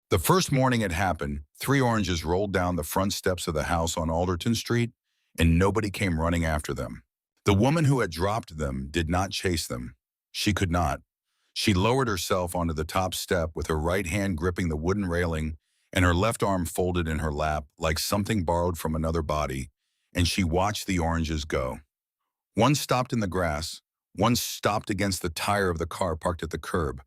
The first morning it happened, three oranges rolled down the front steps of the house on Alderton Street, and nobody came running after them. The woman who had dropped them did not chase them. She could not. She lowered herself onto the top step with her right hand gripping the wooden railing and her left arm folded in her lap like something borrowed from another body, and she watched the oranges go. One stopped in the grass, one stopped against the tire of the car parked at the curb.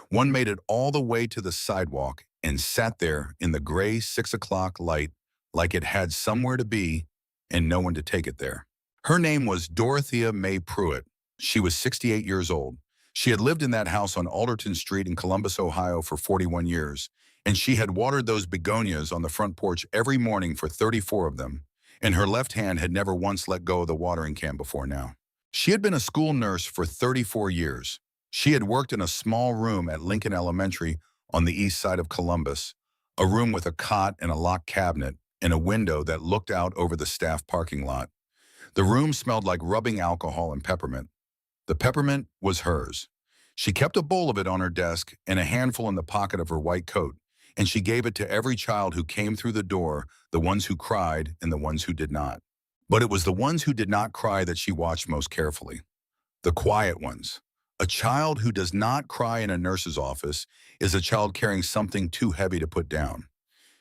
One made it all the way to the sidewalk and sat there in the gray 6 o'clock light like it had somewhere to be and no one to take it there. Her name was Dorothea May Pruitt. She was 68 years old. She had lived in that house on Alderton Street in Columbus, Ohio for 41 years, and she had watered those begonias on the front porch every morning for 34 of them, and her left hand had never once let go of the watering can before now. She had been a school nurse for 34 years. She had worked in a small room at Lincoln Elementary on the east side of Columbus, a room with a cot and a locked cabinet and a window that looked out over the staff parking lot. The room smelled like rubbing alcohol and peppermint. The peppermint was hers. She kept a bowl of it on her desk and a handful in the pocket of her white coat, and she gave it to every child who came through the door, the ones who cried and the ones who did not. But it was the ones who did not cry that she watched most carefully. The quiet ones. A child who does not cry in a nurse's office is a child carrying something too heavy to put down.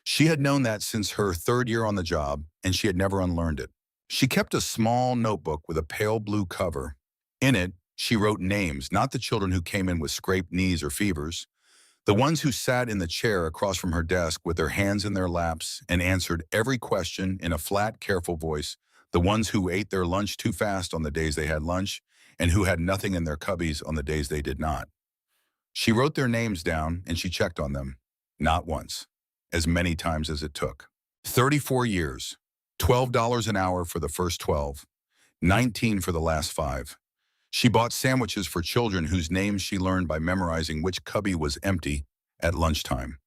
She had known that since her third year on the job, and she had never unlearned it. She kept a small notebook with a pale blue cover. In it, she wrote names, not the children who came in with scraped knees or fevers, the ones who sat in the chair across from her desk with their hands in their laps and answered every question in a flat, careful voice, the ones who ate their lunch too fast on the days they had lunch, and who had nothing in their cubbies on the days they did not. She wrote their names down and she checked on them. Not once. As many times as it took. 34 years. $12 an hour for the first 12. 19 for the last 5. She bought sandwiches for children whose names she learned by memorizing which cubby was empty at lunchtime.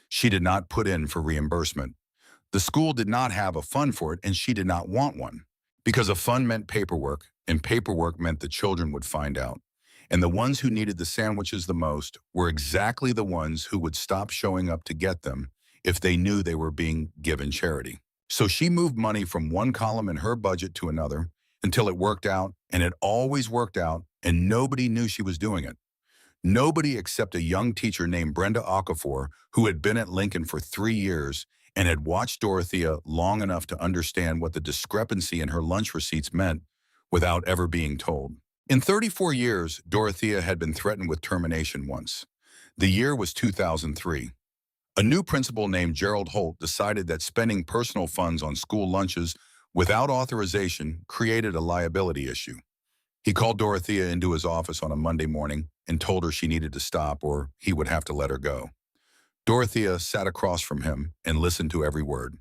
She did not put in for reimbursement. The school did not have a fund for it, and she did not want one. Because a fund meant paperwork, and paperwork meant the children would find out. And the ones who needed the sandwiches the most were exactly the ones who would stop showing up to get them if they knew they were being given charity. So she moved money from one column in her budget to another until it worked out, and it always worked out, and nobody knew she was doing it. Nobody except a young teacher named Brenda Okafor, who had been at Lincoln for 3 years and had watched Dorothea long enough to understand what the discrepancy in her lunch receipts meant without ever being told. In 34 years, Dorothea had been threatened with termination once. The year was 2003. A new principal named Gerald Holt decided that spending personal funds on school lunches without authorization created a liability issue. He called Dorothea into his office on a Monday morning and told her she needed to stop or he would have to let her go. Dorothea sat across from him and listened to every word.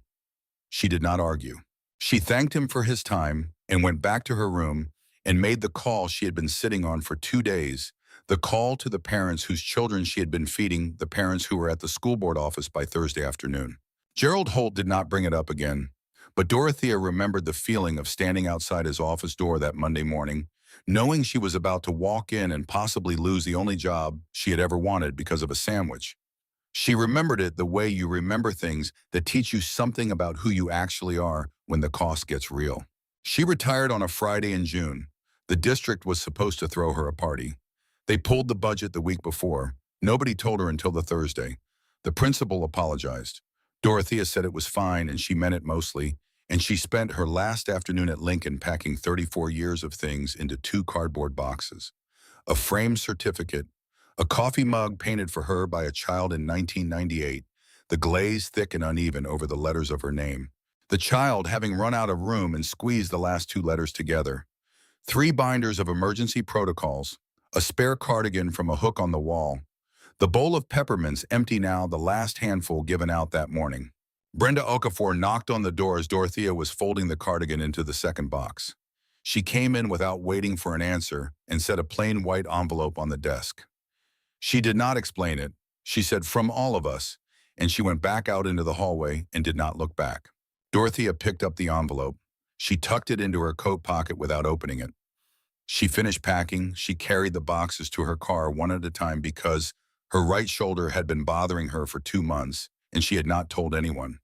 She did not argue. She thanked him for his time and went back to her room and made the call she had been sitting on for 2 days, the call to the parents whose children she had been feeding, the parents who were at the school board office by Thursday afternoon. Gerald Holt did not bring it up again, but Dorothea remembered the feeling of standing outside his office door that Monday morning, knowing she was about to walk in and possibly lose the only job she had ever wanted because of a sandwich. She remembered it the way you remember things that teach you something about who you actually are when the cost gets real. She retired on a Friday in June. The district was supposed to throw her a party. They pulled the budget the week before. Nobody told her until the Thursday. The principal apologized. Dorothea said it was fine and she meant it mostly, and she spent her last afternoon at Lincoln packing 34 years of things into 2 cardboard boxes. A framed certificate, a coffee mug painted for her by a child in 1998, the glaze thick and uneven over the letters of her name. The child having run out of room and squeezed the last 2 letters together. 3 binders of emergency protocols, a spare cardigan from a hook on the wall. The bowl of peppermints empty now, the last handful given out that morning. Brenda Okafor knocked on the door as Dorothea was folding the cardigan into the second box. She came in without waiting for an answer and set a plain white envelope on the desk. She did not explain it. She said, "From all of us," and she went back out into the hallway and did not look back. Dorothea picked up the envelope. She tucked it into her coat pocket without opening it. She finished packing. She carried the boxes to her car one at a time because, Her right shoulder had been bothering her for 2 months, and she had not told anyone.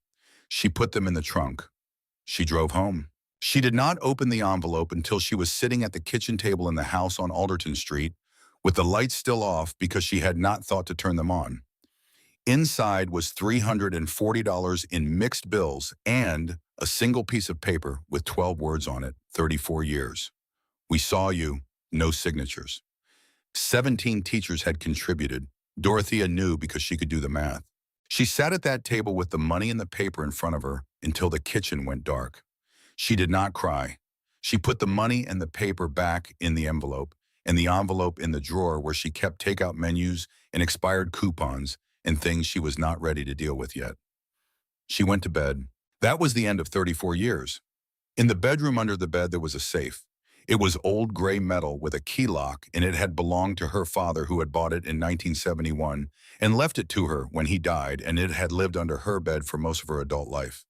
She put them in the trunk. She drove home. She did not open the envelope until she was sitting at the kitchen table in the house on Alderton Street, with the lights still off because she had not thought to turn them on. Inside was $340 in mixed bills and a single piece of paper with 12 words on it, 34 years. We saw you, no signatures. 17 teachers had contributed. Dorothea knew because she could do the math. She sat at that table with the money and the paper in front of her until the kitchen went dark. She did not cry. She put the money and the paper back in the envelope, and the envelope in the drawer where she kept takeout menus and expired coupons and things she was not ready to deal with yet. She went to bed. That was the end of 34 years. In the bedroom under the bed there was a safe. It was old gray metal with a key lock, and it had belonged to her father, who had bought it in 1971 and left it to her when he died, and it had lived under her bed for most of her adult life.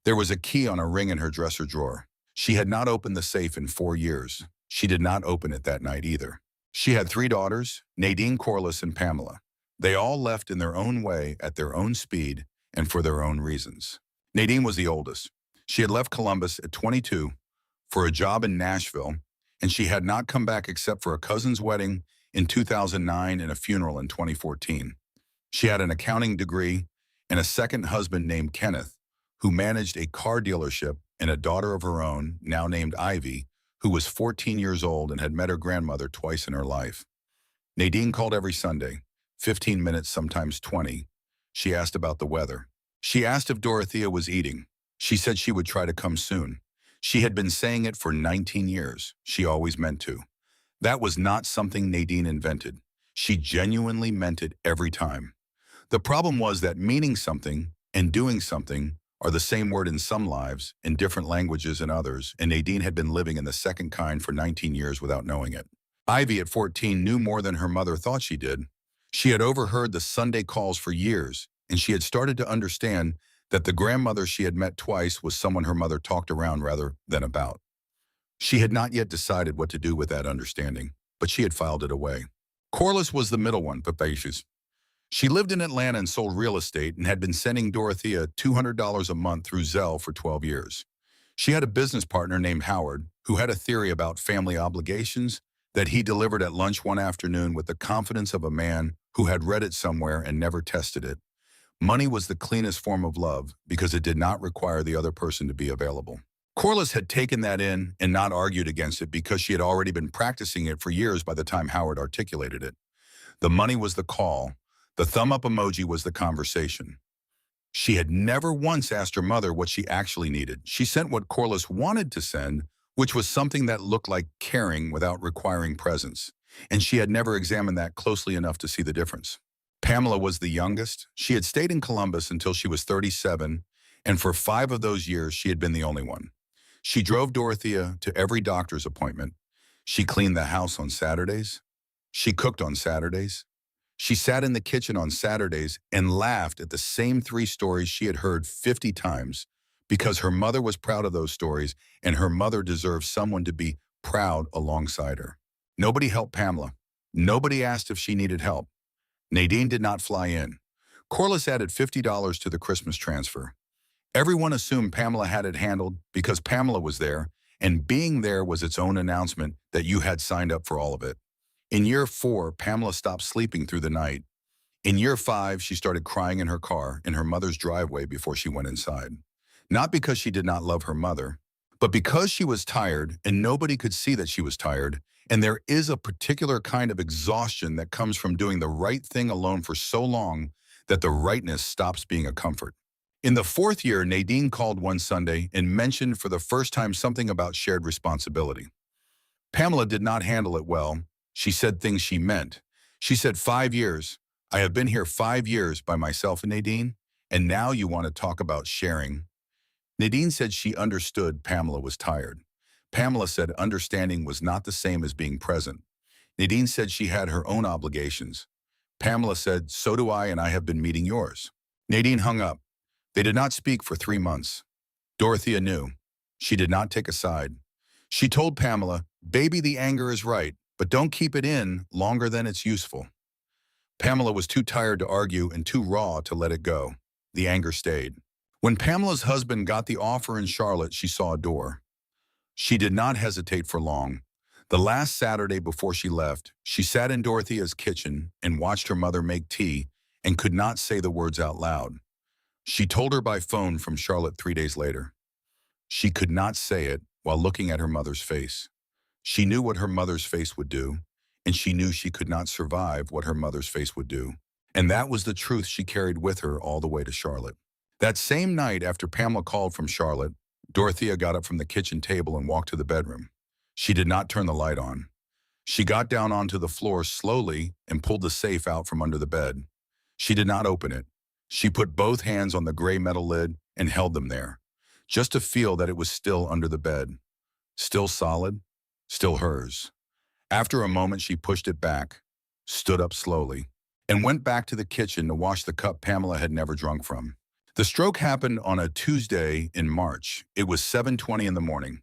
There was a key on a ring in her dresser drawer. She had not opened the safe in 4 years. She did not open it that night either. She had 3 daughters, Nadine, Corliss, and Pamela. They all left in their own way, at their own speed, and for their own reasons. Nadine was the oldest. She had left Columbus at 22 for a job in Nashville, and she had not come back except for a cousin's wedding in 2009 and a funeral in 2014. She had an accounting degree and a second husband named Kenneth, who managed a car dealership, and a daughter of her own, now named Ivy, who was 14 years old and had met her grandmother twice in her life. Nadine called every Sunday, 15 minutes, sometimes 20. She asked about the weather. She asked if Dorothea was eating. She said she would try to come soon. She had been saying it for 19 years. She always meant to. That was not something Nadine invented. She genuinely meant it every time. The problem was that meaning something and doing something are the same word in some lives, in different languages in others, and Nadine had been living in the second kind for 19 years without knowing it. Ivy, at 14, knew more than her mother thought she did. She had overheard the Sunday calls for years, and she had started to understand that the grandmother she had met twice was someone her mother talked around rather than about. She had not yet decided what to do with that understanding, but she had filed it away. Corliss was the middle one, Papacious. She lived in Atlanta and sold real estate and had been sending Dorothea $200 a month through Zelle for 12 years. She had a business partner named Howard who had a theory about family obligations that he delivered at lunch one afternoon with the confidence of a man who had read it somewhere and never tested it. Money was the cleanest form of love because it did not require the other person to be available. Corliss had taken that in and not argued against it because she had already been practicing it for years by the time Howard articulated it. The money was the call. The thumb-up emoji was the conversation. She had never once asked her mother what she actually needed. She sent what Corliss wanted to send, which was something that looked like caring without requiring presence. And she had never examined that closely enough to see the difference. Pamela was the youngest. She had stayed in Columbus until she was 37, and for 5 of those years, she had been the only one. She drove Dorothea to every doctor's appointment. She cleaned the house on Saturdays. She cooked on Saturdays. She sat in the kitchen on Saturdays and laughed at the same 3 stories she had heard 50 times because her mother was proud of those stories, and her mother deserved someone to be proud alongside her. Nobody helped Pamela. Nobody asked if she needed help. Nadine did not fly in. Corliss added $50 to the Christmas transfer. Everyone assumed Pamela had it handled because Pamela was there, and being there was its own announcement that you had signed up for all of it. In year 4, Pamela stopped sleeping through the night. In year 5, she started crying in her car in her mother's driveway before she went inside. Not because she did not love her mother, but because she was tired and nobody could see that she was tired. And there is a particular kind of exhaustion that comes from doing the right thing alone for so long that the rightness stops being a comfort. In the 4th year, Nadine called one Sunday and mentioned for the first time something about shared responsibility. Pamela did not handle it well. She said things she meant. She said, 5 years. I have been here 5 years by myself and Nadine, and now you want to talk about sharing. Nadine said she understood Pamela was tired. Pamela said understanding was not the same as being present. Nadine said she had her own obligations. Pamela said, so do I, and I have been meeting yours. Nadine hung up. They did not speak for 3 months. Dorothea knew. She did not take a side. She told Pamela, baby, the anger is right, but don't keep it in longer than it's useful. Pamela was too tired to argue and too raw to let it go. The anger stayed. When Pamela's husband got the offer in Charlotte, she saw a door. She did not hesitate for long. The last Saturday before she left, she sat in Dorothea's kitchen and watched her mother make tea and could not say the words out loud. She told her by phone from Charlotte 3 days later. She could not say it while looking at her mother's face. She knew what her mother's face would do, and she knew she could not survive what her mother's face would do. And that was the truth she carried with her all the way to Charlotte. That same night after Pamela called from Charlotte, Dorothea got up from the kitchen table and walked to the bedroom. She did not turn the light on. She got down onto the floor slowly and pulled the safe out from under the bed. She did not open it. She put both hands on the gray metal lid and held them there, just to feel that it was still under the bed. Still solid, still hers. After a moment, she pushed it back, stood up slowly, and went back to the kitchen to wash the cup Pamela had never drunk from. The stroke happened on a Tuesday in March. It was 7:20 in the morning.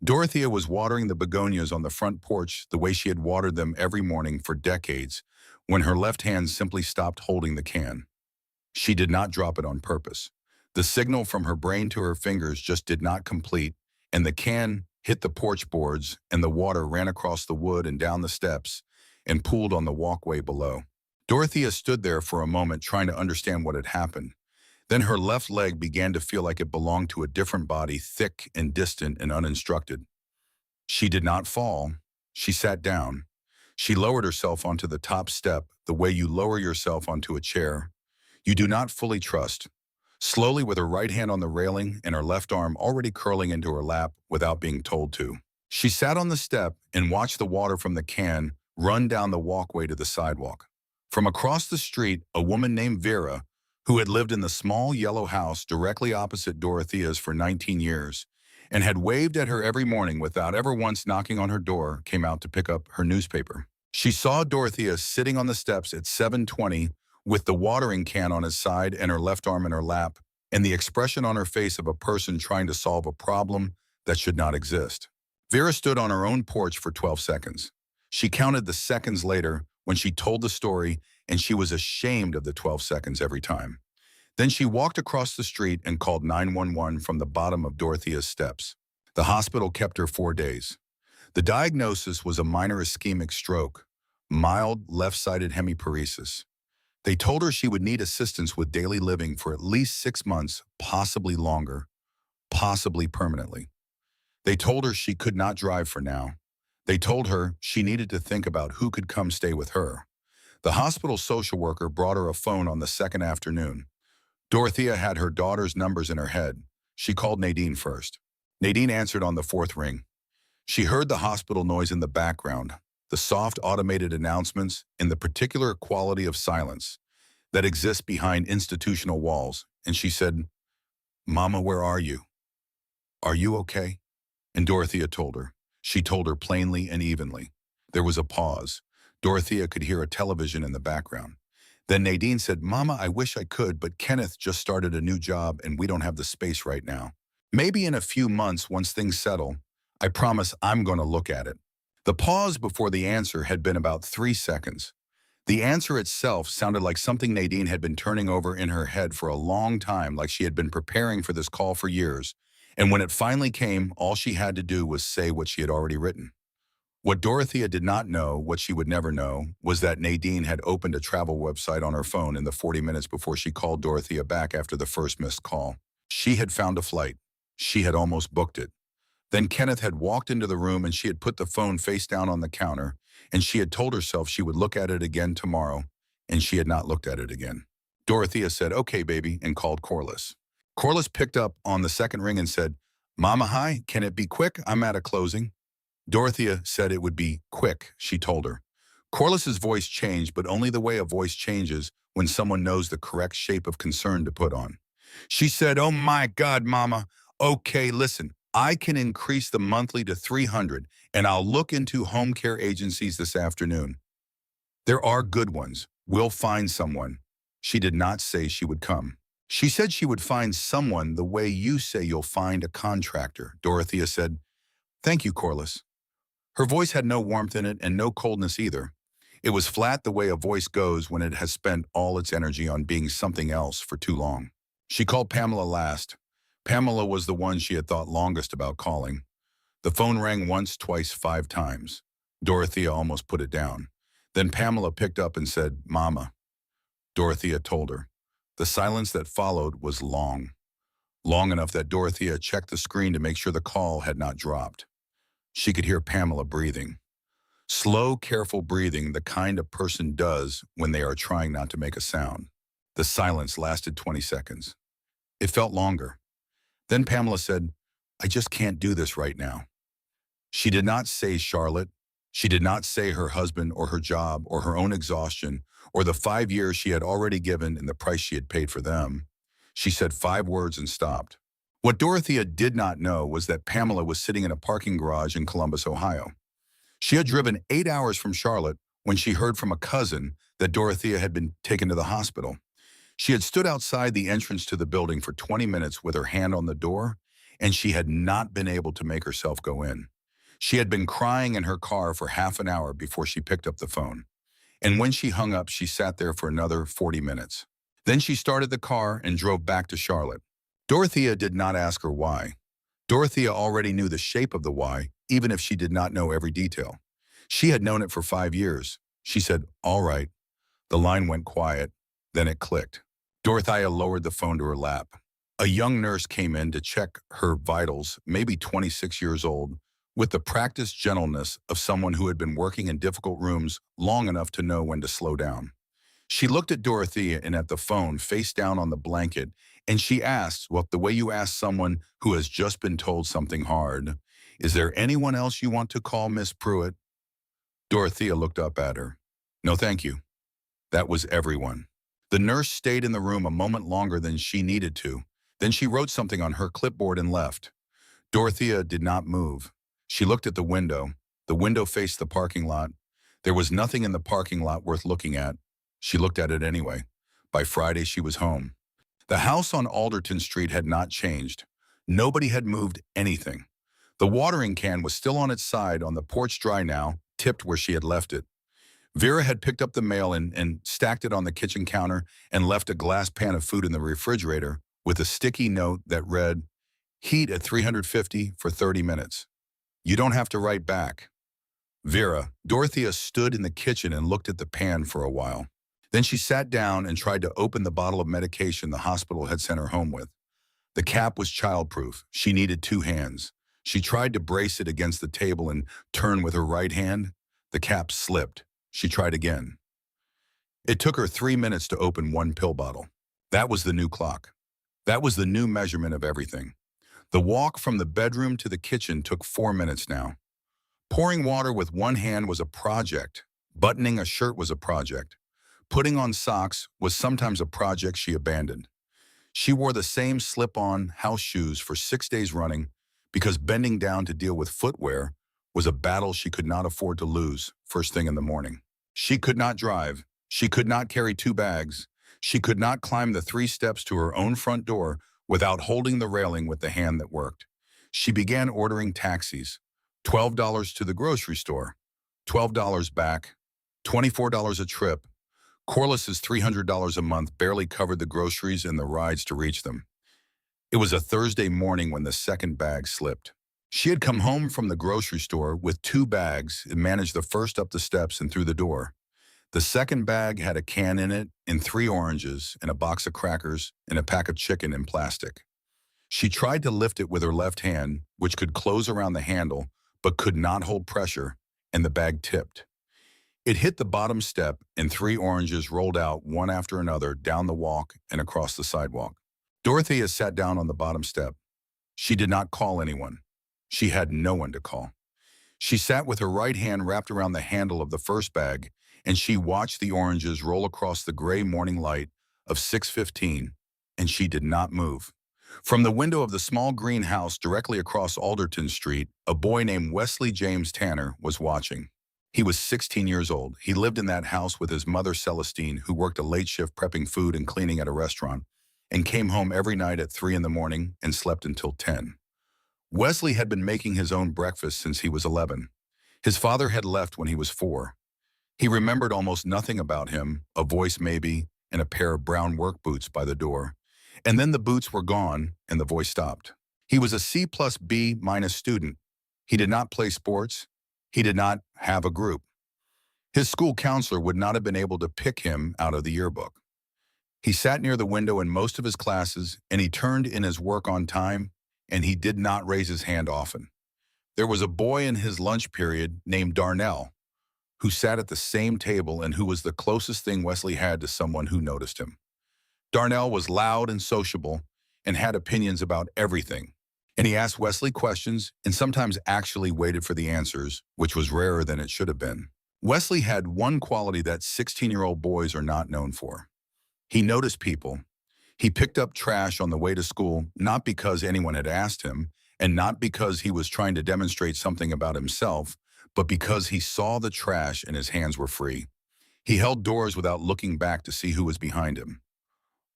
Dorothea was watering the begonias on the front porch the way she had watered them every morning for decades, when her left hand simply stopped holding the can. She did not drop it on purpose. The signal from her brain to her fingers just did not complete, and the can hit the porch boards, and the water ran across the wood and down the steps and pooled on the walkway below. Dorothea stood there for a moment trying to understand what had happened. Then her left leg began to feel like it belonged to a different body, thick and distant and uninstructed. She did not fall. She sat down. She lowered herself onto the top step the way you lower yourself onto a chair. You do not fully trust. Slowly, with her right hand on the railing and her left arm already curling into her lap without being told to. She sat on the step and watched the water from the can run down the walkway to the sidewalk. From across the street, a woman named Vera, who had lived in the small yellow house directly opposite Dorothea's for 19 years, and had waved at her every morning without ever once knocking on her door, came out to pick up her newspaper. She saw Dorothea sitting on the steps at 7:20 with the watering can on his side and her left arm in her lap, and the expression on her face of a person trying to solve a problem that should not exist. Vera stood on her own porch for 12 seconds. She counted the seconds later when she told the story, and she was ashamed of the 12 seconds every time. Then she walked across the street and called 911 from the bottom of Dorothea's steps. The hospital kept her 4 days. The diagnosis was a minor ischemic stroke, mild left-sided hemiparesis. They told her she would need assistance with daily living for at least 6 months, possibly longer, possibly permanently. They told her she could not drive for now. They told her she needed to think about who could come stay with her. The hospital social worker brought her a phone on the second afternoon. Dorothea had her daughter's numbers in her head. She called Nadine first. Nadine answered on the fourth ring. She heard the hospital noise in the background, the soft automated announcements, and the particular quality of silence that exists behind institutional walls, and she said, "Mama, where are you? Are you okay?" And Dorothea told her. She told her plainly and evenly. There was a pause. Dorothea could hear a television in the background. Then Nadine said, "Mama, I wish I could, but Kenneth just started a new job and we don't have the space right now. Maybe in a few months, once things settle, I promise I'm going to look at it." The pause before the answer had been about 3 seconds. The answer itself sounded like something Nadine had been turning over in her head for a long time, like she had been preparing for this call for years. And when it finally came, all she had to do was say what she had already written. What Dorothea did not know, what she would never know, was that Nadine had opened a travel website on her phone in the 40 minutes before she called Dorothea back after the first missed call. She had found a flight. She had almost booked it. Then Kenneth had walked into the room and she had put the phone face down on the counter, and she had told herself she would look at it again tomorrow, and she had not looked at it again. Dorothea said, "Okay, baby," and called Corliss. Corliss picked up on the second ring and said, "Mama, hi, can it be quick? I'm at a closing." Dorothea said it would be quick, she told her. Corliss's voice changed, but only the way a voice changes when someone knows the correct shape of concern to put on. She said, "Oh my God, Mama. Okay, listen, I can increase the monthly to 300, and I'll look into home care agencies this afternoon. There are good ones. We'll find someone." She did not say she would come. She said she would find someone the way you say you'll find a contractor. Dorothea said, "Thank you, Corliss." Her voice had no warmth in it and no coldness either. It was flat the way a voice goes when it has spent all its energy on being something else for too long. She called Pamela last. Pamela was the one she had thought longest about calling. The phone rang once, twice, 5 times. Dorothea almost put it down. Then Pamela picked up and said, "Mama." Dorothea told her. The silence that followed was long. Long enough that Dorothea checked the screen to make sure the call had not dropped. She could hear Pamela breathing. Slow, careful breathing, the kind a person does when they are trying not to make a sound. The silence lasted 20 seconds. It felt longer. Then Pamela said, "I just can't do this right now." She did not say Charlotte. She did not say her husband or her job or her own exhaustion or the 5 years she had already given and the price she had paid for them. She said 5 words and stopped. What Dorothea did not know was that Pamela was sitting in a parking garage in Columbus, Ohio. She had driven 8 hours from Charlotte when she heard from a cousin that Dorothea had been taken to the hospital. She had stood outside the entrance to the building for 20 minutes with her hand on the door, and she had not been able to make herself go in. She had been crying in her car for half an hour before she picked up the phone. And when she hung up, she sat there for another 40 minutes. Then she started the car and drove back to Charlotte. Dorothea did not ask her why. Dorothea already knew the shape of the why, even if she did not know every detail. She had known it for 5 years. She said, "All right." The line went quiet. Then it clicked. Dorothea lowered the phone to her lap. A young nurse came in to check her vitals, maybe 26 years old, with the practiced gentleness of someone who had been working in difficult rooms long enough to know when to slow down. She looked at Dorothea and at the phone face down on the blanket, and she asked, well, the way you ask someone who has just been told something hard, "Is there anyone else you want to call, Miss Pruitt?" Dorothea looked up at her. "No, thank you." That was everyone. The nurse stayed in the room a moment longer than she needed to. Then she wrote something on her clipboard and left. Dorothea did not move. She looked at the window. The window faced the parking lot. There was nothing in the parking lot worth looking at. She looked at it anyway. By Friday, she was home. The house on Alderton Street had not changed. Nobody had moved anything. The watering can was still on its side on the porch dry now, tipped where she had left it. Vera had picked up the mail and stacked it on the kitchen counter and left a glass pan of food in the refrigerator with a sticky note that read, "Heat at 350 for 30 minutes. You don't have to write back." Dorothea stood in the kitchen and looked at the pan for a while. Then she sat down and tried to open the bottle of medication the hospital had sent her home with. The cap was childproof. She needed 2 hands. She tried to brace it against the table and turn with her right hand. The cap slipped. She tried again. It took her 3 minutes to open one pill bottle. That was the new clock. That was the new measurement of everything. The walk from the bedroom to the kitchen took 4 minutes now. Pouring water with one hand was a project. Buttoning a shirt was a project. Putting on socks was sometimes a project she abandoned. She wore the same slip-on house shoes for 6 days running because bending down to deal with footwear was a battle she could not afford to lose first thing in the morning. She could not drive. She could not carry 2 bags. She could not climb the 3 steps to her own front door without holding the railing with the hand that worked. She began ordering taxis. $12 to the grocery store, $12 back, $24 a trip. Corliss's $300 a month barely covered the groceries and the rides to reach them. It was a Thursday morning when the second bag slipped. She had come home from the grocery store with 2 bags and managed the first up the steps and through the door. The second bag had a can in it and 3 oranges and a box of crackers and a pack of chicken in plastic. She tried to lift it with her left hand, which could close around the handle, but could not hold pressure, and the bag tipped. It hit the bottom step, and 3 oranges rolled out one after another down the walk and across the sidewalk. Dorothea sat down on the bottom step. She did not call anyone. She had no one to call. She sat with her right hand wrapped around the handle of the first bag, and she watched the oranges roll across the gray morning light of 6:15, and she did not move. From the window of the small greenhouse directly across Alderton Street, a boy named Wesley James Tanner was watching. He was 16 years old. He lived in that house with his mother Celestine, who worked a late shift prepping food and cleaning at a restaurant, and came home every night at 3 in the morning and slept until 10. Wesley had been making his own breakfast since he was 11. His father had left when he was 4. He remembered almost nothing about him, a voice maybe, and a pair of brown work boots by the door. And then the boots were gone, and the voice stopped. He was a C plus B minus student. He did not play sports. He did not have a group. His school counselor would not have been able to pick him out of the yearbook. He sat near the window in most of his classes, and he turned in his work on time, and he did not raise his hand often. There was a boy in his lunch period named Darnell, who sat at the same table and who was the closest thing Wesley had to someone who noticed him. Darnell was loud and sociable and had opinions about everything. And he asked Wesley questions and sometimes actually waited for the answers, which was rarer than it should have been. Wesley had one quality that 16-year-old boys are not known for. He noticed people. He picked up trash on the way to school, not because anyone had asked him, and not because he was trying to demonstrate something about himself, but because he saw the trash and his hands were free. He held doors without looking back to see who was behind him.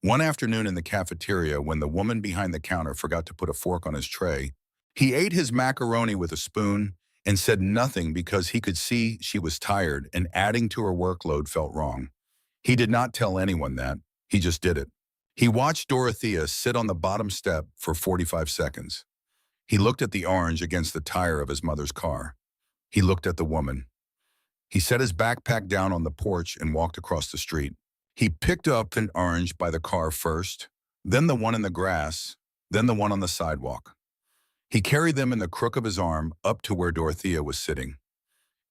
One afternoon in the cafeteria, when the woman behind the counter forgot to put a fork on his tray, he ate his macaroni with a spoon and said nothing because he could see she was tired and adding to her workload felt wrong. He did not tell anyone that. He just did it. He watched Dorothea sit on the bottom step for 45 seconds. He looked at the orange against the tire of his mother's car. He looked at the woman. He set his backpack down on the porch and walked across the street. He picked up an orange by the car first, then the one in the grass, then the one on the sidewalk. He carried them in the crook of his arm up to where Dorothea was sitting.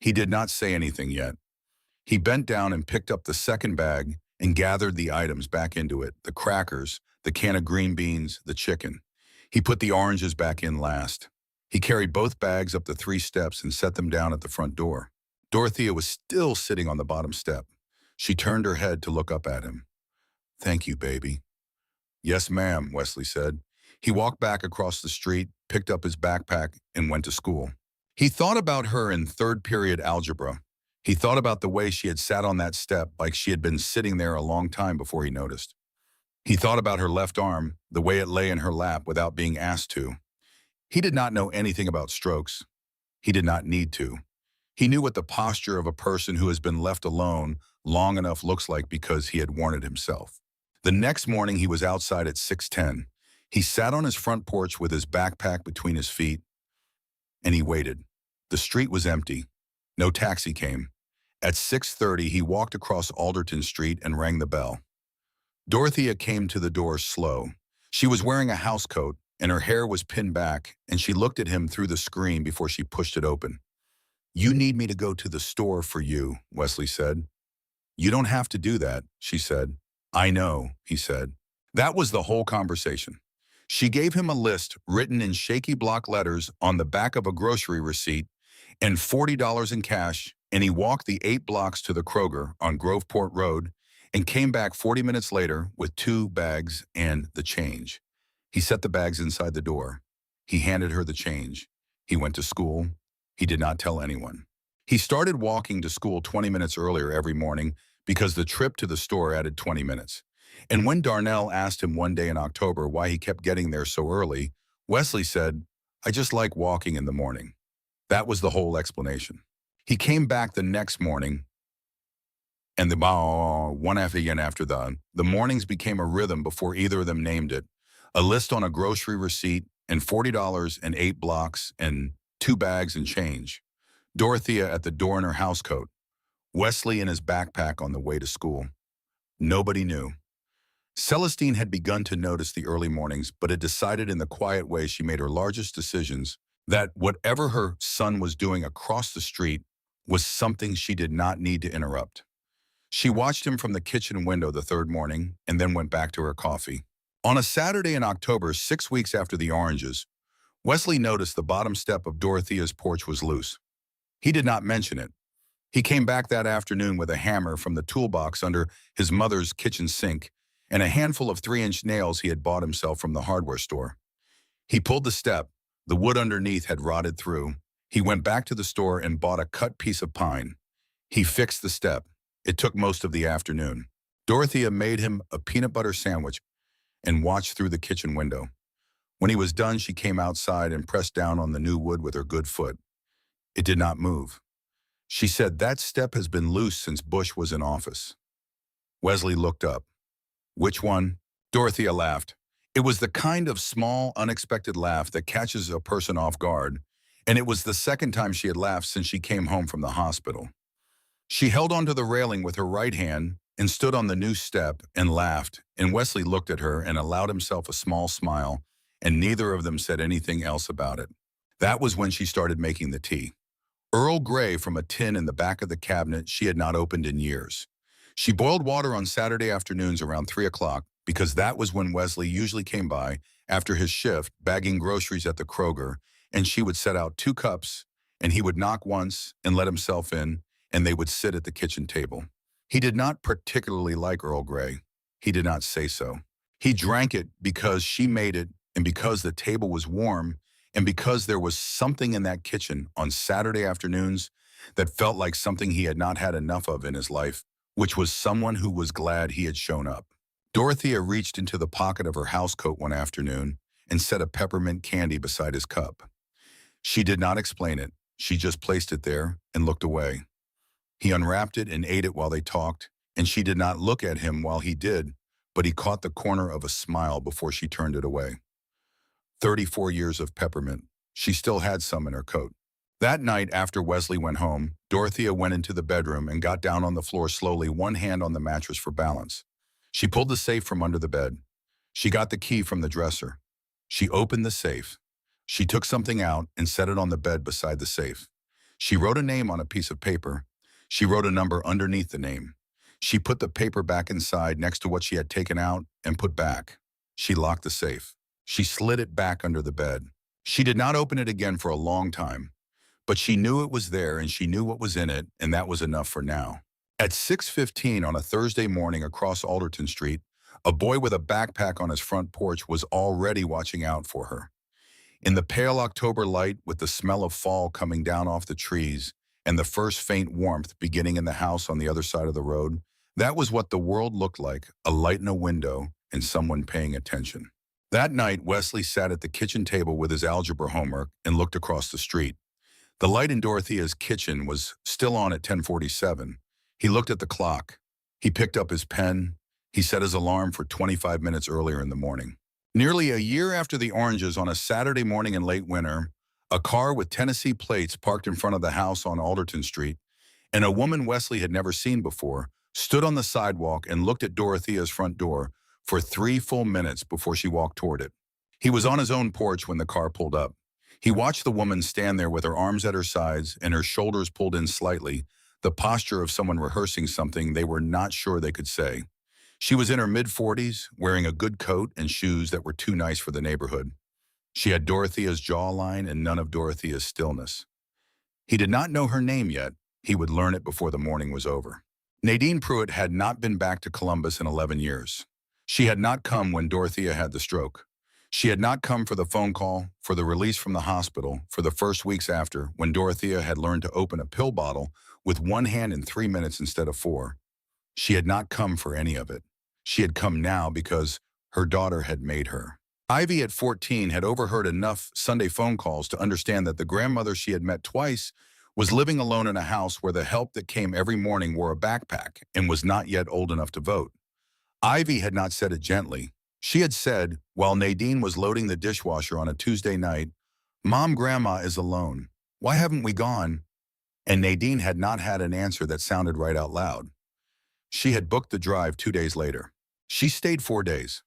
He did not say anything yet. He bent down and picked up the second bag and gathered the items back into it, the crackers, the can of green beans, the chicken. He put the oranges back in last. He carried both bags up the 3 steps and set them down at the front door. Dorothea was still sitting on the bottom step. She turned her head to look up at him. "Thank you, baby." "Yes, ma'am," Wesley said. He walked back across the street, picked up his backpack, and went to school. He thought about her in third period algebra. He thought about the way she had sat on that step like she had been sitting there a long time before he noticed. He thought about her left arm, the way it lay in her lap without being asked to. He did not know anything about strokes. He did not need to. He knew what the posture of a person who has been left alone long enough looks like because he had worn it himself. The next morning he was outside at 6:10. He sat on his front porch with his backpack between his feet, and he waited. The street was empty. No taxi came. At 6:30 he walked across Alderton Street and rang the bell. Dorothea came to the door slow. She was wearing a housecoat, and her hair was pinned back, and she looked at him through the screen before she pushed it open. "You need me to go to the store for you," Wesley said. "You don't have to do that," she said. "I know," he said. That was the whole conversation. She gave him a list written in shaky block letters on the back of a grocery receipt and $40 in cash, and he walked the 8 blocks to the Kroger on Groveport Road and came back 40 minutes later with 2 bags and the change. He set the bags inside the door. He handed her the change. He went to school. He did not tell anyone. He started walking to school 20 minutes earlier every morning because the trip to the store added 20 minutes. And when Darnell asked him one day in October why he kept getting there so early, Wesley said, "I just like walking in the morning." That was the whole explanation. He came back the next morning, and one after the mornings became a rhythm before either of them named it. A list on a grocery receipt and $40 and 8 blocks and 2 bags and change. Dorothea at the door in her housecoat. Wesley in his backpack on the way to school. Nobody knew. Celestine had begun to notice the early mornings, but had decided in the quiet way she made her largest decisions that whatever her son was doing across the street was something she did not need to interrupt. She watched him from the kitchen window the third morning and then went back to her coffee. On a Saturday in October, 6 weeks after the oranges, Wesley noticed the bottom step of Dorothea's porch was loose. He did not mention it. He came back that afternoon with a hammer from the toolbox under his mother's kitchen sink and a handful of 3-inch nails he had bought himself from the hardware store. He pulled the step. The wood underneath had rotted through. He went back to the store and bought a cut piece of pine. He fixed the step. It took most of the afternoon. Dorothea made him a peanut butter sandwich and watched through the kitchen window. When he was done, she came outside and pressed down on the new wood with her good foot. It did not move. She said that step has been loose since Bush was in office. Wesley looked up. Which one? Dorothea laughed. It was the kind of small, unexpected laugh that catches a person off guard, and it was the second time she had laughed since she came home from the hospital. She held onto the railing with her right hand and stood on the new step and laughed, and Wesley looked at her and allowed himself a small smile, and neither of them said anything else about it. That was when she started making the tea. Earl Grey from a tin in the back of the cabinet she had not opened in years. She boiled water on Saturday afternoons around 3 o'clock because that was when Wesley usually came by after his shift bagging groceries at the Kroger, and she would set out 2 cups, and he would knock once and let himself in, and they would sit at the kitchen table. He did not particularly like Earl Grey. He did not say so. He drank it because she made it and because the table was warm and because there was something in that kitchen on Saturday afternoons that felt like something he had not had enough of in his life, which was someone who was glad he had shown up. Dorothea reached into the pocket of her housecoat one afternoon and set a peppermint candy beside his cup. She did not explain it. She just placed it there and looked away. He unwrapped it and ate it while they talked, and she did not look at him while he did, but he caught the corner of a smile before she turned it away. 34 years of peppermint. She still had some in her coat. That night after Wesley went home, Dorothea went into the bedroom and got down on the floor slowly, one hand on the mattress for balance. She pulled the safe from under the bed. She got the key from the dresser. She opened the safe. She took something out and set it on the bed beside the safe. She wrote a name on a piece of paper. She wrote a number underneath the name. She put the paper back inside next to what she had taken out and put back. She locked the safe. She slid it back under the bed. She did not open it again for a long time, but she knew it was there and she knew what was in it, and that was enough for now. At 6:15 on a Thursday morning across Alderton Street, a boy with a backpack on his front porch was already watching out for her. In the pale October light, with the smell of fall coming down off the trees and the first faint warmth beginning in the house on the other side of the road, that was what the world looked like, a light in a window and someone paying attention. That night, Wesley sat at the kitchen table with his algebra homework and looked across the street. The light in Dorothea's kitchen was still on at 10:47. He looked at the clock. He picked up his pen. He set his alarm for 25 minutes earlier in the morning. Nearly a year after the oranges on a Saturday morning in late winter, a car with Tennessee plates parked in front of the house on Alderton Street, and a woman Wesley had never seen before stood on the sidewalk and looked at Dorothea's front door for 3 full minutes before she walked toward it. He was on his own porch when the car pulled up. He watched the woman stand there with her arms at her sides and her shoulders pulled in slightly, the posture of someone rehearsing something they were not sure they could say. She was in her mid-40s, wearing a good coat and shoes that were too nice for the neighborhood. She had Dorothea's jawline and none of Dorothea's stillness. He did not know her name yet. He would learn it before the morning was over. Nadine Pruitt had not been back to Columbus in 11 years. She had not come when Dorothea had the stroke. She had not come for the phone call, for the release from the hospital, for the first weeks after, when Dorothea had learned to open a pill bottle with one hand in 3 minutes instead of 4. She had not come for any of it. She had come now because her daughter had made her. Ivy at 14 had overheard enough Sunday phone calls to understand that the grandmother she had met twice was living alone in a house where the help that came every morning wore a backpack and was not yet old enough to vote. Ivy had not said it gently. She had said, while Nadine was loading the dishwasher on a Tuesday night, "Mom, Grandma is alone. Why haven't we gone?" And Nadine had not had an answer that sounded right out loud. She had booked the drive 2 days later. She stayed 4 days.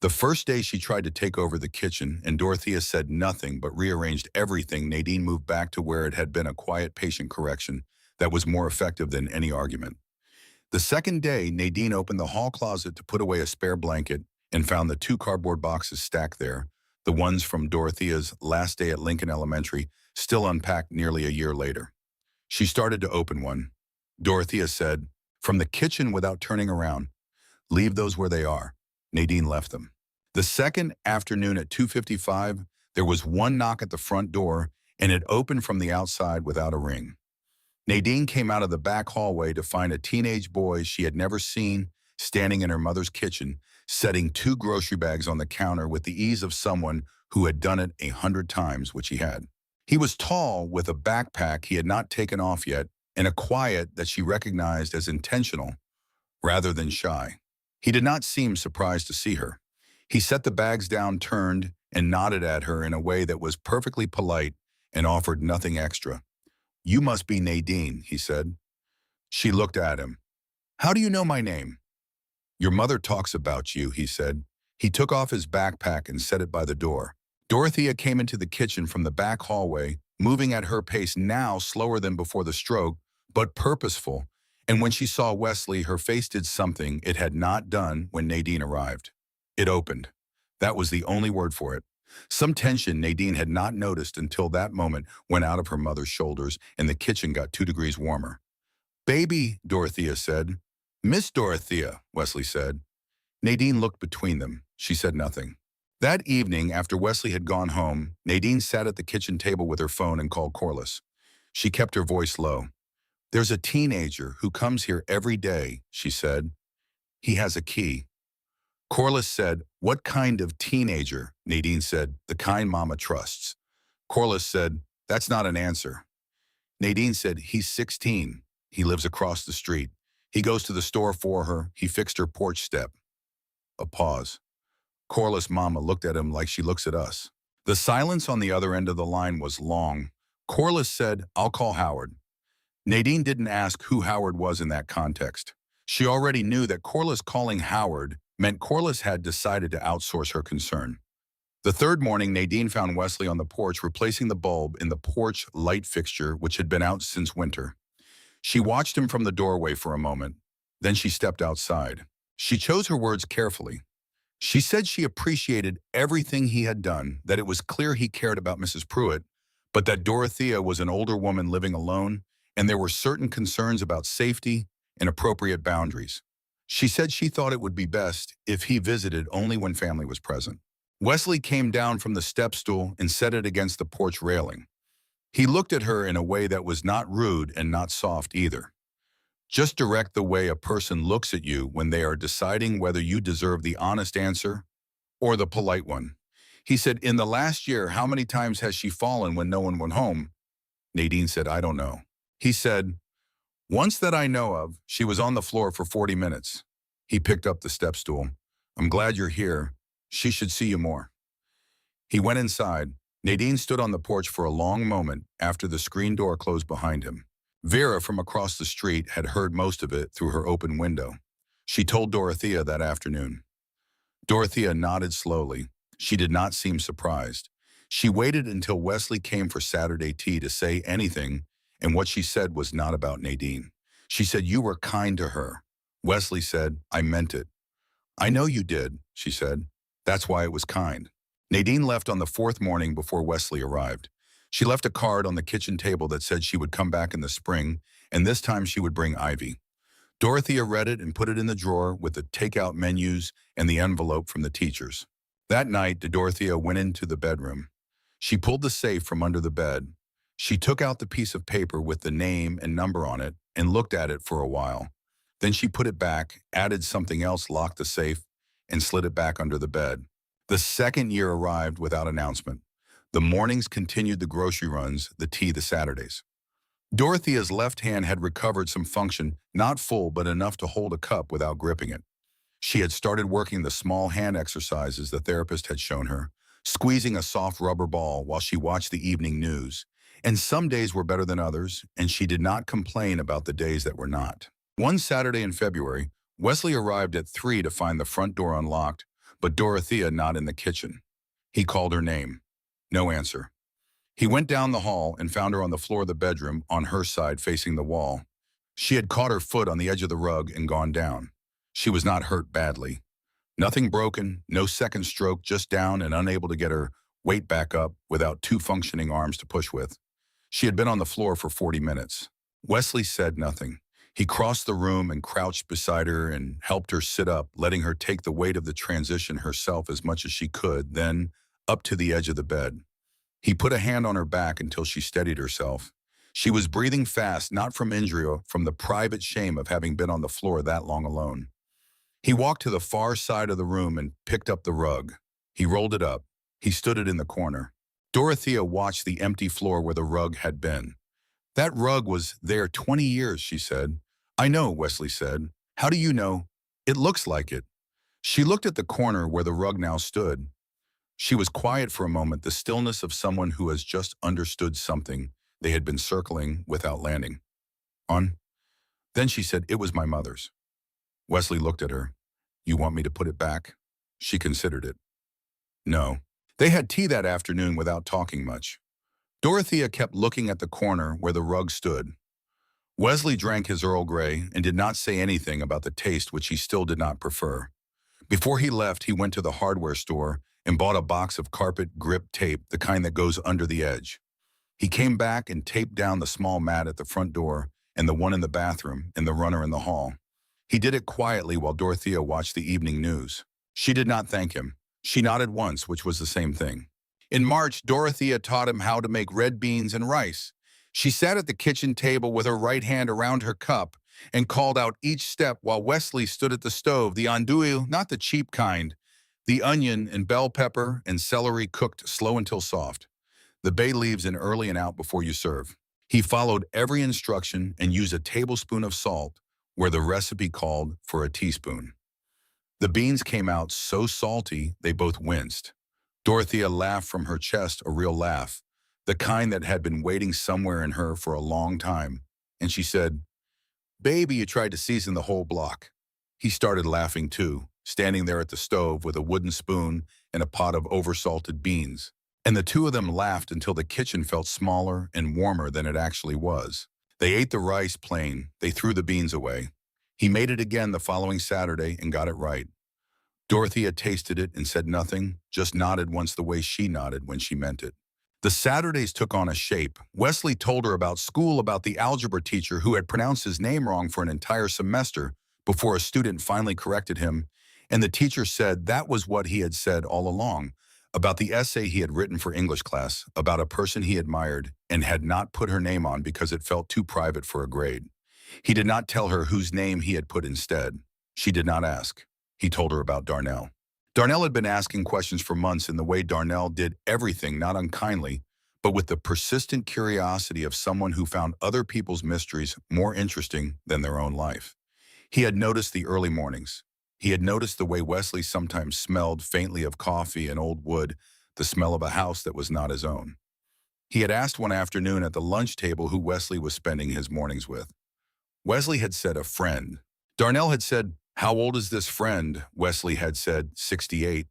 The first day she tried to take over the kitchen, and Dorothea said nothing but rearranged everything. Nadine moved back to where it had been a quiet, patient correction that was more effective than any argument. The second day, Nadine opened the hall closet to put away a spare blanket and found the 2 cardboard boxes stacked there, the ones from Dorothea's last day at Lincoln Elementary, still unpacked nearly a year later. She started to open one. Dorothea said, from the kitchen without turning around, "Leave those where they are." Nadine left them. The second afternoon at 2:55, there was one knock at the front door, and it opened from the outside without a ring. Nadine came out of the back hallway to find a teenage boy she had never seen standing in her mother's kitchen, setting 2 grocery bags on the counter with the ease of someone who had done it 100 times, which he had. He was tall, with a backpack he had not taken off yet, in a quiet that she recognized as intentional rather than shy. He did not seem surprised to see her. He set the bags down, turned, and nodded at her in a way that was perfectly polite and offered nothing extra. "You must be Nadine," he said. She looked at him. "How do you know my name?" "Your mother talks about you," he said. He took off his backpack and set it by the door. Dorothea came into the kitchen from the back hallway, moving at her pace now slower than before the stroke, but purposeful, and when she saw Wesley, her face did something it had not done when Nadine arrived. It opened. That was the only word for it. Some tension Nadine had not noticed until that moment went out of her mother's shoulders and the kitchen got 2 degrees warmer. "Baby," Dorothea said. "Miss Dorothea," Wesley said. Nadine looked between them. She said nothing. That evening, after Wesley had gone home, Nadine sat at the kitchen table with her phone and called Corliss. She kept her voice low. "There's a teenager who comes here every day," she said. "He has a key." Corliss said, "What kind of teenager?" Nadine said, "The kind Mama trusts." Corliss said, "That's not an answer." Nadine said, "He's 16. He lives across the street. He goes to the store for her. He fixed her porch step." A pause. Corliss' mama looked at him like she looks at us. The silence on the other end of the line was long. Corliss said, "I'll call Howard." Nadine didn't ask who Howard was in that context. She already knew that Corliss calling Howard meant Corliss had decided to outsource her concern. The third morning, Nadine found Wesley on the porch replacing the bulb in the porch light fixture which had been out since winter. She watched him from the doorway for a moment. Then she stepped outside. She chose her words carefully. She said she appreciated everything he had done, that it was clear he cared about Mrs. Pruitt, but that Dorothea was an older woman living alone, and there were certain concerns about safety and appropriate boundaries. She said she thought it would be best if he visited only when family was present. Wesley came down from the step stool and set it against the porch railing. He looked at her in a way that was not rude and not soft either. Just direct the way a person looks at you when they are deciding whether you deserve the honest answer or the polite one. He said, "In the last year, how many times has she fallen when no one went home?" Nadine said, "I don't know." He said, "Once that I know of, she was on the floor for 40 minutes. He picked up the step stool. "I'm glad you're here. She should see you more." He went inside. Nadine stood on the porch for a long moment after the screen door closed behind him. Vera from across the street had heard most of it through her open window. She told Dorothea that afternoon. Dorothea nodded slowly. She did not seem surprised. She waited until Wesley came for Saturday tea to say anything, and what she said was not about Nadine. She said, "You were kind to her." Wesley said, "I meant it." "I know you did," she said. "That's why it was kind." Nadine left on the fourth morning before Wesley arrived. She left a card on the kitchen table that said she would come back in the spring, and this time she would bring Ivy. Dorothea read it and put it in the drawer with the takeout menus and the envelope from the teachers. That night, Dorothea went into the bedroom. She pulled the safe from under the bed. She took out the piece of paper with the name and number on it and looked at it for a while. Then she put it back, added something else, locked the safe, and slid it back under the bed. The second year arrived without announcement. The mornings continued the grocery runs, the tea the Saturdays. Dorothea's left hand had recovered some function, not full but enough to hold a cup without gripping it. She had started working the small hand exercises the therapist had shown her, squeezing a soft rubber ball while she watched the evening news. And some days were better than others, and she did not complain about the days that were not. One Saturday in February, Wesley arrived at 3 to find the front door unlocked, but Dorothea not in the kitchen. He called her name. No answer. He went down the hall and found her on the floor of the bedroom, on her side facing the wall. She had caught her foot on the edge of the rug and gone down. She was not hurt badly. Nothing broken, no second stroke, just down and unable to get her weight back up without 2 functioning arms to push with. She had been on the floor for 40 minutes. Wesley said nothing. He crossed the room and crouched beside her and helped her sit up, letting her take the weight of the transition herself as much as she could, then up to the edge of the bed. He put a hand on her back until she steadied herself. She was breathing fast, not from injury or from the private shame of having been on the floor that long alone. He walked to the far side of the room and picked up the rug. He rolled it up. He stood it in the corner. Dorothea watched the empty floor where the rug had been. That rug was there 20 years, she said. I know, Wesley said. How do you know? It looks like it. She looked at the corner where the rug now stood. She was quiet for a moment, the stillness of someone who has just understood something they had been circling without landing on. Then she said, it was my mother's. Wesley looked at her. You want me to put it back? She considered it. No. They had tea that afternoon without talking much. Dorothea kept looking at the corner where the rug stood. Wesley drank his Earl Grey and did not say anything about the taste which he still did not prefer. Before he left, he went to the hardware store and bought a box of carpet grip tape, the kind that goes under the edge. He came back and taped down the small mat at the front door and the one in the bathroom and the runner in the hall. He did it quietly while Dorothea watched the evening news. She did not thank him. She nodded once, which was the same thing. In March, Dorothea taught him how to make red beans and rice. She sat at the kitchen table with her right hand around her cup and called out each step while Wesley stood at the stove, the andouille, not the cheap kind, the onion and bell pepper and celery cooked slow until soft, the bay leaves in early and out before you serve. He followed every instruction and used a tablespoon of salt where the recipe called for a teaspoon. The beans came out so salty they both winced. Dorothea laughed from her chest, a real laugh, the kind that had been waiting somewhere in her for a long time, and she said, Baby, you tried to season the whole block. He started laughing too, standing there at the stove with a wooden spoon and a pot of oversalted beans. And the two of them laughed until the kitchen felt smaller and warmer than it actually was. They ate the rice plain. They threw the beans away. He made it again the following Saturday and got it right. Dorothea tasted it and said nothing, just nodded once the way she nodded when she meant it. The Saturdays took on a shape. Wesley told her about school, about the algebra teacher who had pronounced his name wrong for an entire semester before a student finally corrected him, and the teacher said that was what he had said all along, about the essay he had written for English class, about a person he admired and had not put her name on because it felt too private for a grade. He did not tell her whose name he had put instead. She did not ask. He told her about Darnell. Darnell had been asking questions for months in the way Darnell did everything, not unkindly, but with the persistent curiosity of someone who found other people's mysteries more interesting than their own life. He had noticed the early mornings. He had noticed the way Wesley sometimes smelled faintly of coffee and old wood, the smell of a house that was not his own. He had asked one afternoon at the lunch table who Wesley was spending his mornings with. Wesley had said a friend. Darnell had said, how old is this friend? Wesley had said, 68.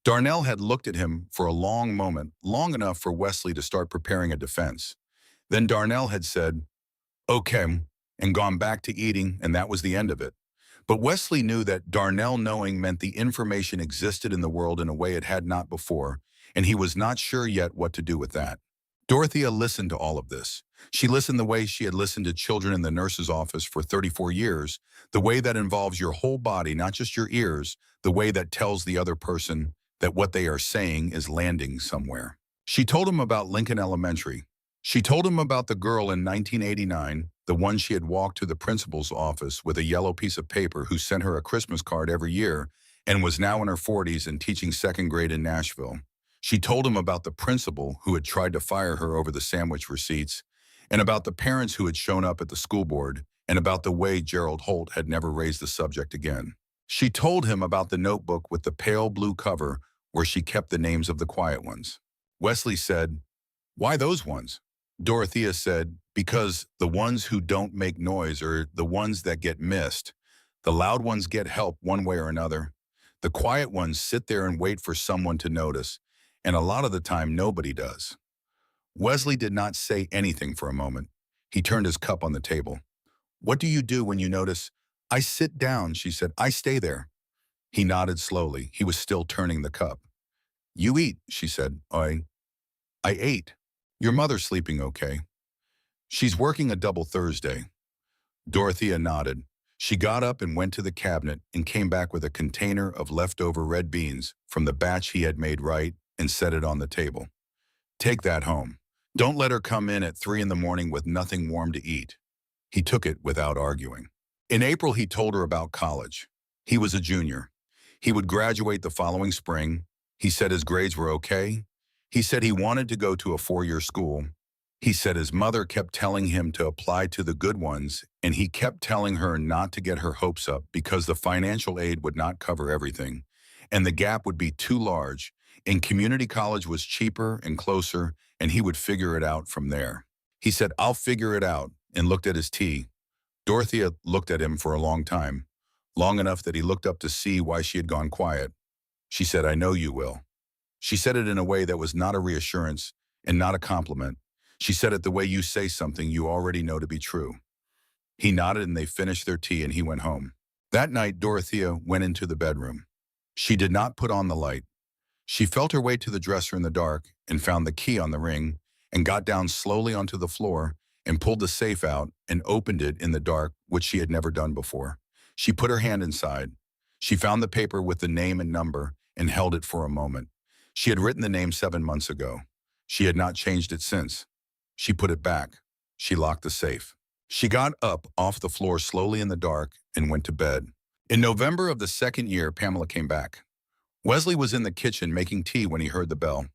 Darnell had looked at him for a long moment, long enough for Wesley to start preparing a defense. Then Darnell had said, okay, and gone back to eating, and that was the end of it. But Wesley knew that Darnell knowing meant the information existed in the world in a way it had not before, and he was not sure yet what to do with that. Dorothea listened to all of this. She listened the way she had listened to children in the nurse's office for 34 years, the way that involves your whole body, not just your ears, the way that tells the other person that what they are saying is landing somewhere. She told him about Lincoln Elementary. She told him about the girl in 1989, the one she had walked to the principal's office with a yellow piece of paper who sent her a Christmas card every year and was now in her 40s and teaching second grade in Nashville. She told him about the principal who had tried to fire her over the sandwich receipts, and about the parents who had shown up at the school board, and about the way Gerald Holt had never raised the subject again. She told him about the notebook with the pale blue cover where she kept the names of the quiet ones. Wesley said, why those ones? Dorothea said, because the ones who don't make noise are the ones that get missed. The loud ones get help one way or another. The quiet ones sit there and wait for someone to notice, and a lot of the time nobody does. Wesley did not say anything for a moment. He turned his cup on the table. What do you do when you notice? I sit down, she said. I stay there. He nodded slowly. He was still turning the cup. You eat, she said. I ate. Your mother's sleeping okay? She's working a double Thursday. Dorothea nodded. She got up and went to the cabinet and came back with a container of leftover red beans from the batch he had made right and set it on the table. Take that home. Don't let her come in at 3 in the morning with nothing warm to eat. He took it without arguing. In April, he told her about college. He was a junior. He would graduate the following spring. He said his grades were okay. He said he wanted to go to a 4-year school. He said his mother kept telling him to apply to the good ones, and he kept telling her not to get her hopes up because the financial aid would not cover everything, and the gap would be too large, and community college was cheaper and closer, and he would figure it out from there. He said, "I'll figure it out," and looked at his tea. Dorothea looked at him for a long time, long enough that he looked up to see why she had gone quiet. She said, "I know you will." She said it in a way that was not a reassurance and not a compliment. She said it the way you say something you already know to be true. He nodded and they finished their tea and he went home. That night, Dorothea went into the bedroom. She did not put on the light. She felt her way to the dresser in the dark and found the key on the ring and got down slowly onto the floor and pulled the safe out and opened it in the dark, which she had never done before. She put her hand inside. She found the paper with the name and number and held it for a moment. She had written the name 7 months ago. She had not changed it since. She put it back. She locked the safe. She got up off the floor slowly in the dark and went to bed. In November of the second year, Pamela came back. Wesley was in the kitchen making tea when he heard the bell.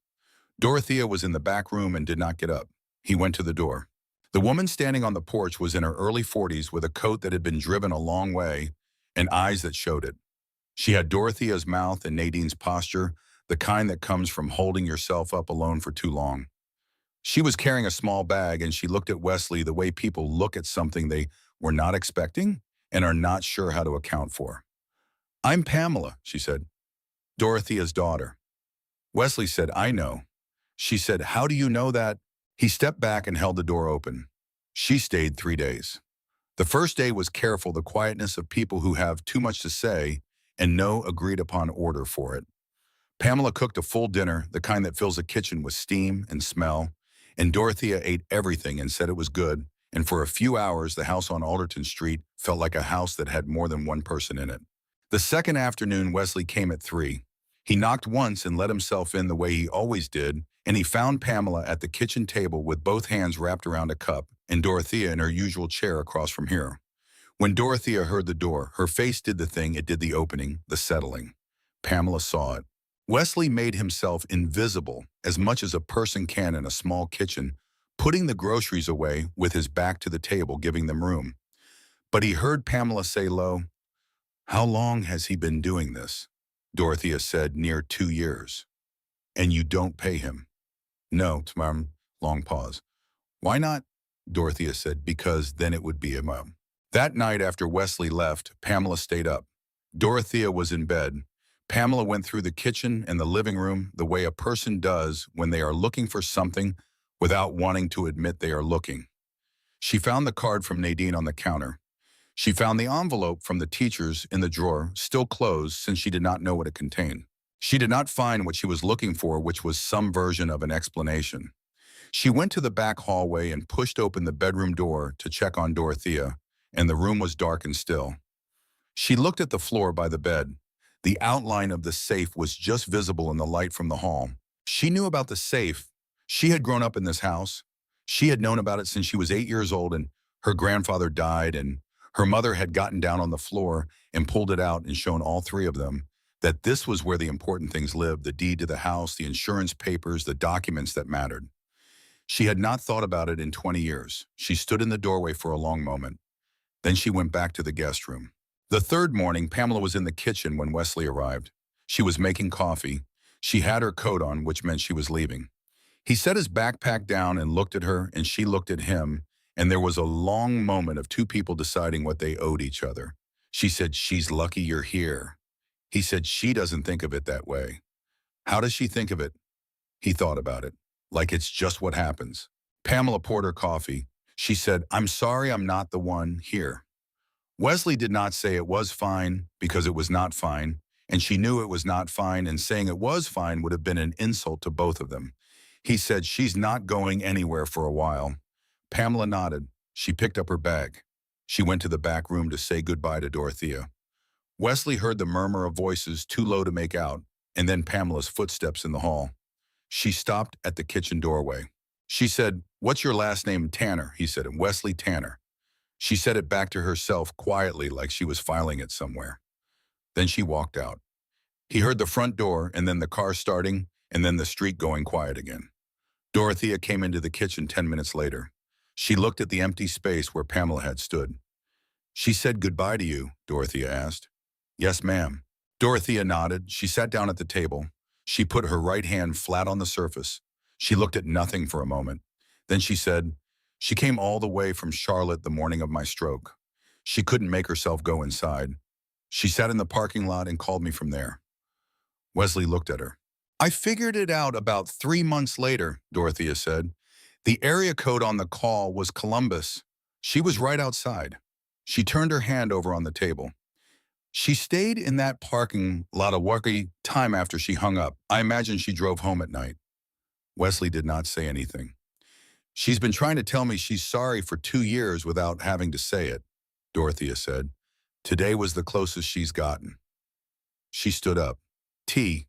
Dorothea was in the back room and did not get up. He went to the door. The woman standing on the porch was in her early 40s with a coat that had been driven a long way and eyes that showed it. She had Dorothea's mouth and Nadine's posture, the kind that comes from holding yourself up alone for too long. She was carrying a small bag and she looked at Wesley the way people look at something they were not expecting and are not sure how to account for. "I'm Pamela," she said, "Dorothea's daughter." Wesley said, "I know." She said, "How do you know that?" He stepped back and held the door open. She stayed 3 days. The first day was careful, the quietness of people who have too much to say and no agreed upon order for it. Pamela cooked a full dinner, the kind that fills a kitchen with steam and smell, and Dorothea ate everything and said it was good, and for a few hours the house on Alderton Street felt like a house that had more than one person in it. The second afternoon, Wesley came at 3. He knocked once and let himself in the way he always did, and he found Pamela at the kitchen table with both hands wrapped around a cup, and Dorothea in her usual chair across from here. When Dorothea heard the door, her face did the thing it did the opening, the settling. Pamela saw it. Wesley made himself invisible as much as a person can in a small kitchen, putting the groceries away with his back to the table, giving them room. But he heard Pamela say low, "How long has he been doing this?" Dorothea said, "Near 2 years. And you don't pay him?" "No," Tmam. Long pause. "Why not?" Dorothea said, "Because then it would be a mom." That night after Wesley left, Pamela stayed up. Dorothea was in bed. Pamela went through the kitchen and the living room the way a person does when they are looking for something without wanting to admit they are looking. She found the card from Nadine on the counter. She found the envelope from the teachers in the drawer, still closed since she did not know what it contained. She did not find what she was looking for, which was some version of an explanation. She went to the back hallway and pushed open the bedroom door to check on Dorothea, and the room was dark and still. She looked at the floor by the bed. The outline of the safe was just visible in the light from the hall. She knew about the safe. She had grown up in this house. She had known about it since she was 8 years old and her grandfather died, and her mother had gotten down on the floor and pulled it out and shown all 3 of them that this was where the important things lived, the deed to the house, the insurance papers, the documents that mattered. She had not thought about it in 20 years. She stood in the doorway for a long moment. Then she went back to the guest room. The third morning, Pamela was in the kitchen when Wesley arrived. She was making coffee. She had her coat on, which meant she was leaving. He set his backpack down and looked at her, and she looked at him, and there was a long moment of 2 people deciding what they owed each other. She said, "She's lucky you're here." He said, "She doesn't think of it that way." "How does she think of it?" He thought about it. "Like it's just what happens." Pamela poured her coffee. She said, "I'm sorry I'm not the one here." Wesley did not say it was fine because it was not fine, and she knew it was not fine, and saying it was fine would have been an insult to both of them. He said, "She's not going anywhere for a while." Pamela nodded. She picked up her bag. She went to the back room to say goodbye to Dorothea. Wesley heard the murmur of voices too low to make out, and then Pamela's footsteps in the hall. She stopped at the kitchen doorway. She said, "What's your last name?" "Tanner," he said, "Wesley Tanner." She said it back to herself quietly like she was filing it somewhere. Then she walked out. He heard the front door and then the car starting and then the street going quiet again. Dorothea came into the kitchen 10 minutes later. She looked at the empty space where Pamela had stood. "She said goodbye to you," Dorothea asked. "Yes, ma'am." Dorothea nodded. She sat down at the table. She put her right hand flat on the surface. She looked at nothing for a moment. Then she said, "She came all the way from Charlotte the morning of my stroke. She couldn't make herself go inside. She sat in the parking lot and called me from there." Wesley looked at her. "I figured it out about 3 months later," Dorothea said. "The area code on the call was Columbus. She was right outside." She turned her hand over on the table. "She stayed in that parking lot a worky time after she hung up. I imagine she drove home at night." Wesley did not say anything. "She's been trying to tell me she's sorry for 2 years without having to say it," Dorothea said. "Today was the closest she's gotten." She stood up. "Tea?"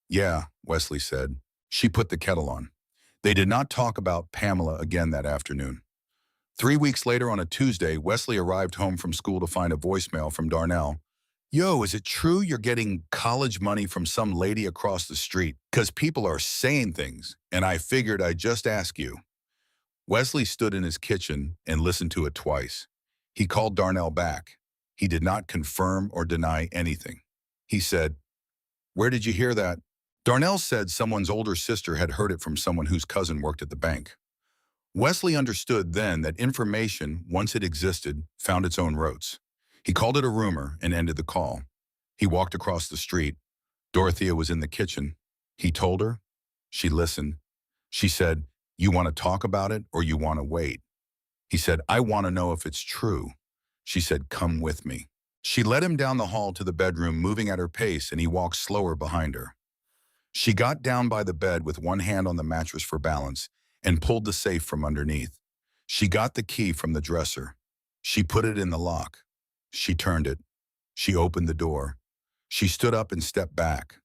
"Yeah," Wesley said. She put the kettle on. They did not talk about Pamela again that afternoon. 3 weeks later on a Tuesday, Wesley arrived home from school to find a voicemail from Darnell. "Yo, is it true you're getting college money from some lady across the street? Because people are saying things, and I figured I'd just ask you." Wesley stood in his kitchen and listened to it twice. He called Darnell back. He did not confirm or deny anything. He said, "Where did you hear that?" Darnell said someone's older sister had heard it from someone whose cousin worked at the bank. Wesley understood then that information, once it existed, found its own roads. He called it a rumor and ended the call. He walked across the street. Dorothea was in the kitchen. He told her. She listened. She said, "You want to talk about it or you want to wait?" He said, "I want to know if it's true." She said, "Come with me." She led him down the hall to the bedroom, moving at her pace, and he walked slower behind her. She got down by the bed with one hand on the mattress for balance and pulled the safe from underneath. She got the key from the dresser. She put it in the lock. She turned it. She opened the door. She stood up and stepped back.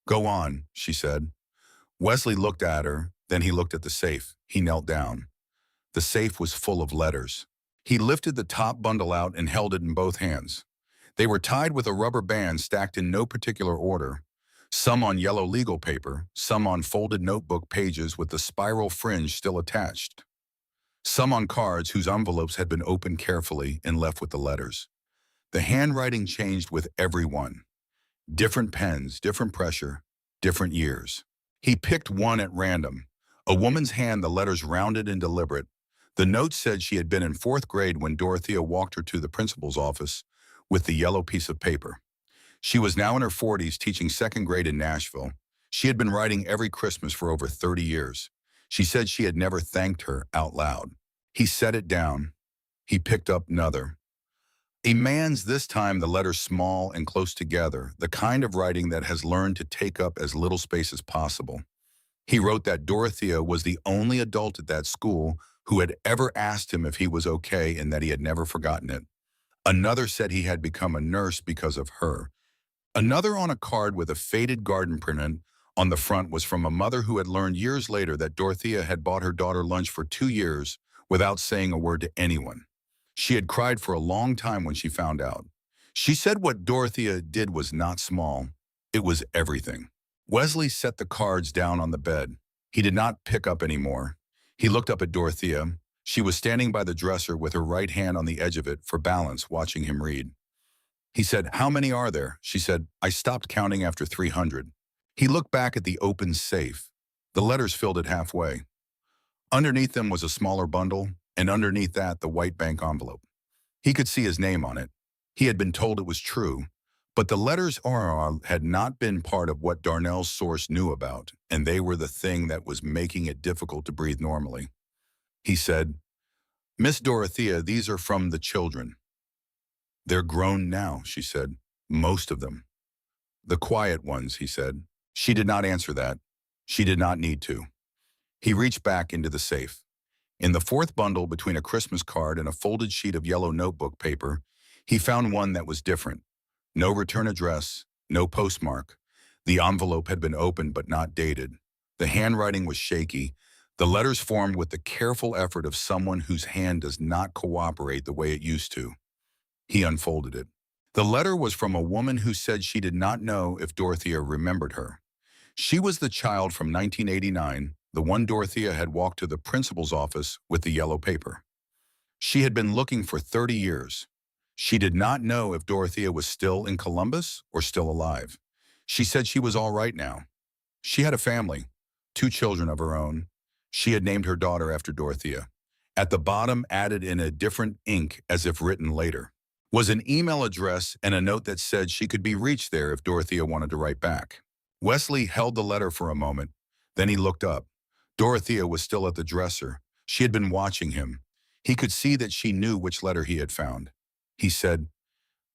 "Go on," she said. Wesley looked at her, then he looked at the safe. He knelt down. The safe was full of letters. He lifted the top bundle out and held it in both hands. They were tied with a rubber band stacked in no particular order. Some on yellow legal paper, some on folded notebook pages with the spiral fringe still attached. Some on cards whose envelopes had been opened carefully and left with the letters. The handwriting changed with every one. Different pens, different pressure, different years. He picked one at random. A woman's hand, the letters rounded and deliberate. The note said she had been in 4th grade when Dorothea walked her to the principal's office with the yellow piece of paper. She was now in her 40s, teaching 2nd grade in Nashville. She had been writing every Christmas for over 30 years. She said she had never thanked her out loud. He set it down. He picked up another. A man's, this time the letters small and close together, the kind of writing that has learned to take up as little space as possible. He wrote that Dorothea was the only adult at that school who had ever asked him if he was okay and that he had never forgotten it. Another said he had become a nurse because of her. Another, on a card with a faded garden print on the front, was from a mother who had learned years later that Dorothea had bought her daughter lunch for 2 years without saying a word to anyone. She had cried for a long time when she found out. She said what Dorothea did was not small. It was everything. Wesley set the cards down on the bed. He did not pick up any more. He looked up at Dorothea. She was standing by the dresser with her right hand on the edge of it for balance, watching him read. He said, "How many are there?" She said, "I stopped counting after 300. He looked back at the open safe. The letters filled it halfway. Underneath them was a smaller bundle, and underneath that the white bank envelope. He could see his name on it. He had been told it was true, but the letters RR had not been part of what Darnell's source knew about, and they were the thing that was making it difficult to breathe normally. He said, "Miss Dorothea, these are from the children." "They're grown now," she said. "Most of them." "The quiet ones," he said. She did not answer that. She did not need to. He reached back into the safe. In the 4th bundle, between a Christmas card and a folded sheet of yellow notebook paper, he found one that was different. No return address, no postmark. The envelope had been opened but not dated. The handwriting was shaky. The letters formed with the careful effort of someone whose hand does not cooperate the way it used to. He unfolded it. The letter was from a woman who said she did not know if Dorothea remembered her. She was the child from 1989, the one Dorothea had walked to the principal's office with the yellow paper. She had been looking for 30 years. She did not know if Dorothea was still in Columbus or still alive. She said she was all right now. She had a family, 2 children of her own. She had named her daughter after Dorothea. At the bottom, added in a different ink as if written later, was an email address and a note that said she could be reached there if Dorothea wanted to write back. Wesley held the letter for a moment. Then he looked up. Dorothea was still at the dresser. She had been watching him. He could see that she knew which letter he had found. He said,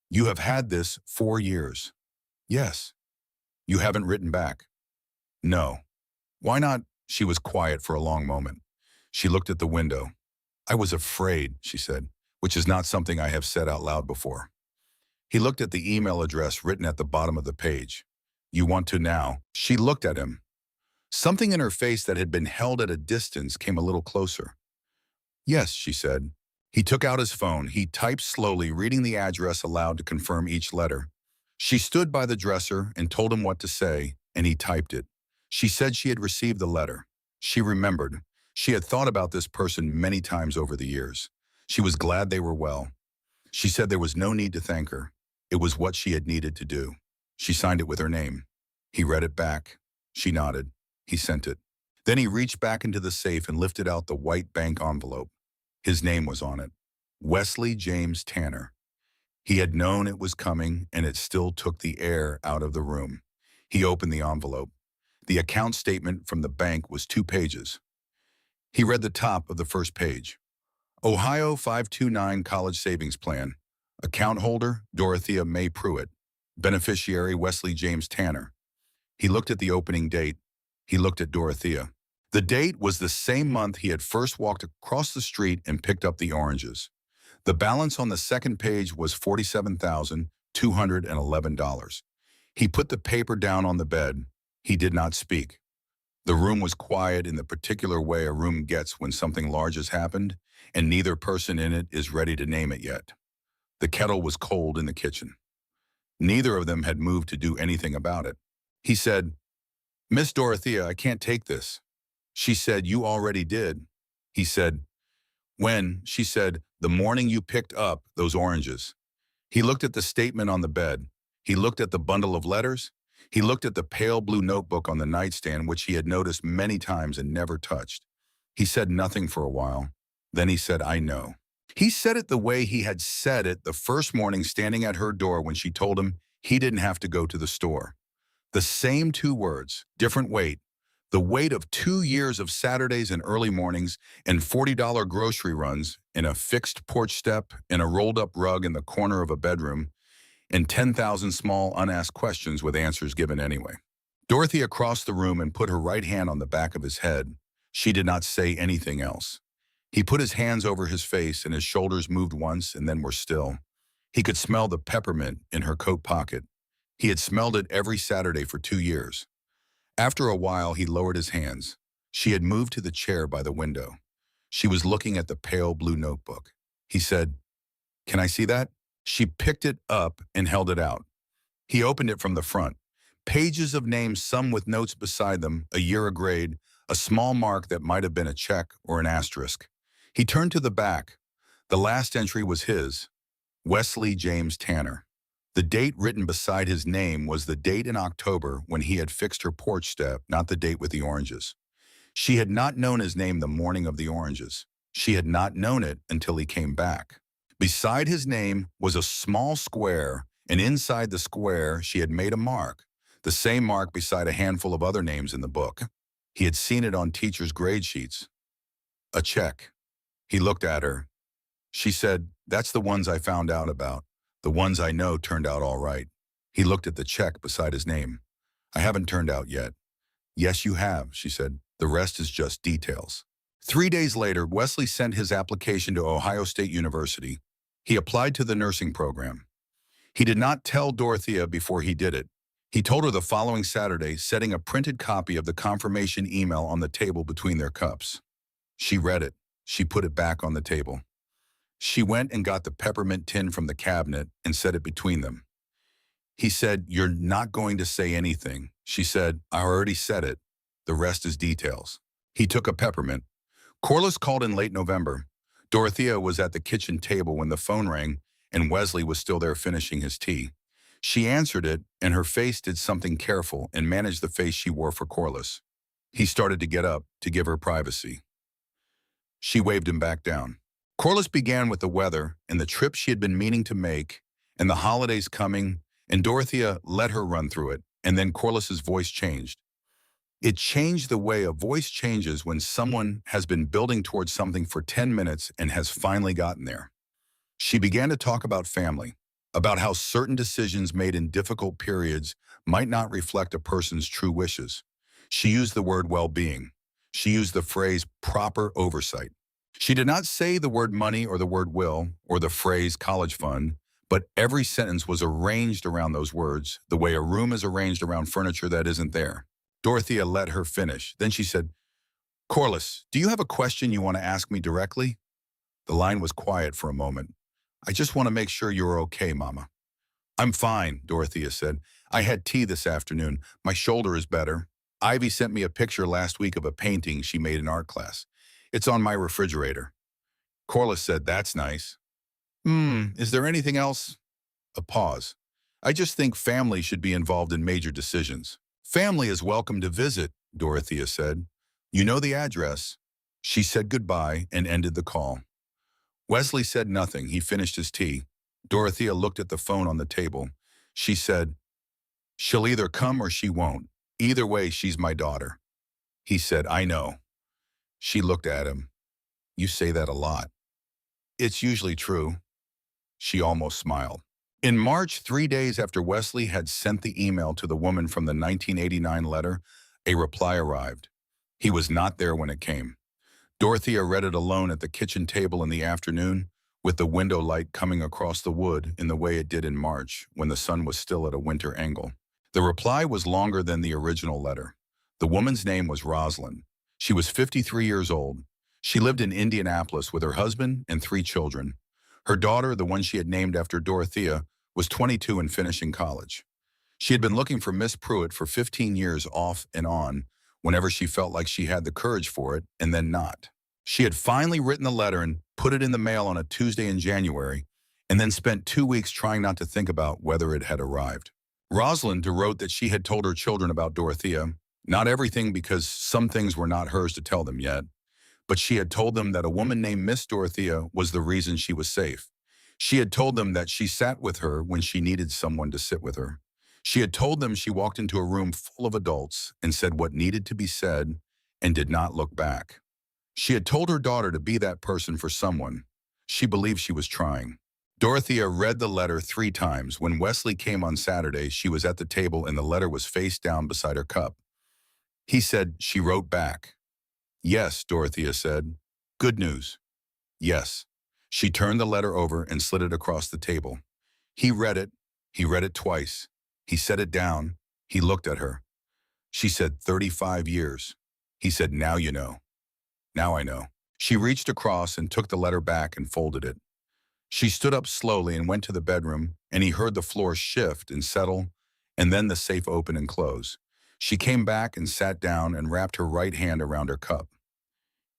"You have had this 4 years." "Yes." "You haven't written back." "No." "Why not?" She was quiet for a long moment. She looked at the window. "I was afraid," she said, which is not something I have said out loud before. He looked at the email address written at the bottom of the page. "You want to now?" She looked at him. Something in her face that had been held at a distance came a little closer. "Yes," she said. He took out his phone. He typed slowly, reading the address aloud to confirm each letter. She stood by the dresser and told him what to say, and he typed it. She said she had received the letter. She remembered. She had thought about this person many times over the years. She was glad they were well. She said there was no need to thank her. It was what she had needed to do. She signed it with her name. He read it back. She nodded. He sent it. Then he reached back into the safe and lifted out the white bank envelope. His name was on it. Wesley James Tanner. He had known it was coming, and it still took the air out of the room. He opened the envelope. The account statement from the bank was 2 pages. He read the top of the first page. Ohio 529 College Savings Plan. Account holder, Dorothea May Pruitt. Beneficiary, Wesley James Tanner. He looked at the opening date. He looked at Dorothea. The date was the same month he had first walked across the street and picked up the oranges. The balance on the second page was $47,211. He put the paper down on the bed. He did not speak. The room was quiet in the particular way a room gets when something large has happened, and neither person in it is ready to name it yet. The kettle was cold in the kitchen. Neither of them had moved to do anything about it. He said, "Miss Dorothea, I can't take this." She said, "You already did." He said, "When?" She said, "The morning you picked up those oranges." He looked at the statement on the bed. He looked at the bundle of letters. He looked at the pale blue notebook on the nightstand, which he had noticed many times and never touched. He said nothing for a while. Then he said, "I know." He said it the way he had said it the first morning standing at her door when she told him he didn't have to go to the store. The same 2 words, different weight. The weight of 2 years of Saturdays and early mornings and $40 grocery runs in a fixed porch step and a rolled-up rug in the corner of a bedroom and 10,000 small unasked questions with answers given anyway. Dorothea crossed the room and put her right hand on the back of his head. She did not say anything else. He put his hands over his face and his shoulders moved once and then were still. He could smell the peppermint in her coat pocket. He had smelled it every Saturday for 2 years. After a while, he lowered his hands. She had moved to the chair by the window. She was looking at the pale blue notebook. He said, "Can I see that?" She picked it up and held it out. He opened it from the front. Pages of names, some with notes beside them, a year, a grade, a small mark that might have been a check or an asterisk. He turned to the back. The last entry was his, Wesley James Tanner. The date written beside his name was the date in October when he had fixed her porch step, not the date with the oranges. She had not known his name the morning of the oranges. She had not known it until he came back. Beside his name was a small square, and inside the square she had made a mark, the same mark beside a handful of other names in the book. He had seen it on teachers' grade sheets. A check. He looked at her. She said, "That's the ones I found out about. The ones I know turned out all right." He looked at the check beside his name. "I haven't turned out yet." "Yes, you have," she said. "The rest is just details." 3 days later, Wesley sent his application to Ohio State University. He applied to the nursing program. He did not tell Dorothea before he did it. He told her the following Saturday, setting a printed copy of the confirmation email on the table between their cups. She read it. She put it back on the table. She went and got the peppermint tin from the cabinet and set it between them. He said, "You're not going to say anything." She said, "I already said it. The rest is details." He took a peppermint. Corliss called in late November. Dorothea was at the kitchen table when the phone rang, and Wesley was still there finishing his tea. She answered it, and her face did something careful and managed the face she wore for Corliss. He started to get up to give her privacy. She waved him back down. Corliss began with the weather and the trip she had been meaning to make and the holidays coming, and Dorothea let her run through it, and then Corliss's voice changed. It changed the way a voice changes when someone has been building towards something for 10 minutes and has finally gotten there. She began to talk about family, about how certain decisions made in difficult periods might not reflect a person's true wishes. She used the word well-being. She used the phrase proper oversight. She did not say the word money or the word will or the phrase college fund, but every sentence was arranged around those words, the way a room is arranged around furniture that isn't there. Dorothea let her finish. Then she said, Corliss, do you have a question you want to ask me directly? The line was quiet for a moment. I just want to make sure you're okay, Mama. I'm fine, Dorothea said. I had tea this afternoon. My shoulder is better. Ivy sent me a picture last week of a painting she made in art class. It's on my refrigerator. Corliss said, that's nice. Is there anything else? A pause. I just think family should be involved in major decisions. Family is welcome to visit, Dorothea said. You know the address. She said goodbye and ended the call. Wesley said nothing. He finished his tea. Dorothea looked at the phone on the table. She said, she'll either come or she won't. Either way, she's my daughter. He said, I know. She looked at him. You say that a lot. It's usually true. She almost smiled. In March, 3 days after Wesley had sent the email to the woman from the 1989 letter, a reply arrived. He was not there when it came. Dorothea read it alone at the kitchen table in the afternoon, with the window light coming across the wood in the way it did in March, when the sun was still at a winter angle. The reply was longer than the original letter. The woman's name was Rosalind. She was 53 years old. She lived in Indianapolis with her husband and 3 children. Her daughter, the one she had named after Dorothea, was 22 and finishing college. She had been looking for Miss Pruitt for 15 years off and on, whenever she felt like she had the courage for it, and then not. She had finally written the letter and put it in the mail on a Tuesday in January, and then spent 2 weeks trying not to think about whether it had arrived. Rosalind wrote that she had told her children about Dorothea, not everything because some things were not hers to tell them yet, but she had told them that a woman named Miss Dorothea was the reason she was safe. She had told them that she sat with her when she needed someone to sit with her. She had told them she walked into a room full of adults and said what needed to be said and did not look back. She had told her daughter to be that person for someone. She believed she was trying. Dorothea read the letter 3 times. When Wesley came on Saturday, she was at the table and the letter was face down beside her cup. He said she wrote back. Yes, Dorothea said. Good news. Yes. She turned the letter over and slid it across the table. He read it. He read it twice. He set it down. He looked at her. She said 35 years. He said, now you know. Now I know. She reached across and took the letter back and folded it. She stood up slowly and went to the bedroom, and he heard the floor shift and settle, and then the safe open and close. She came back and sat down and wrapped her right hand around her cup.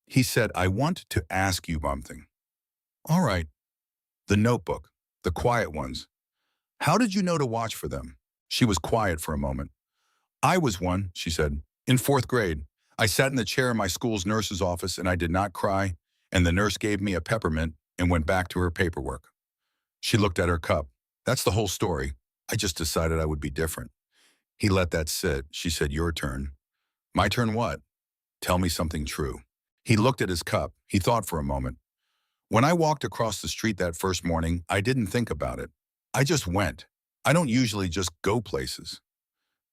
He said, I want to ask you something. All right. The notebook, the quiet ones. How did you know to watch for them? She was quiet for a moment. I was one, she said, in 4th grade. I sat in the chair in my school's nurse's office and I did not cry, and the nurse gave me a peppermint and went back to her paperwork. She looked at her cup. That's the whole story. I just decided I would be different. He let that sit. She said, your turn. My turn what? Tell me something true. He looked at his cup. He thought for a moment. When I walked across the street that first morning, I didn't think about it. I just went. I don't usually just go places.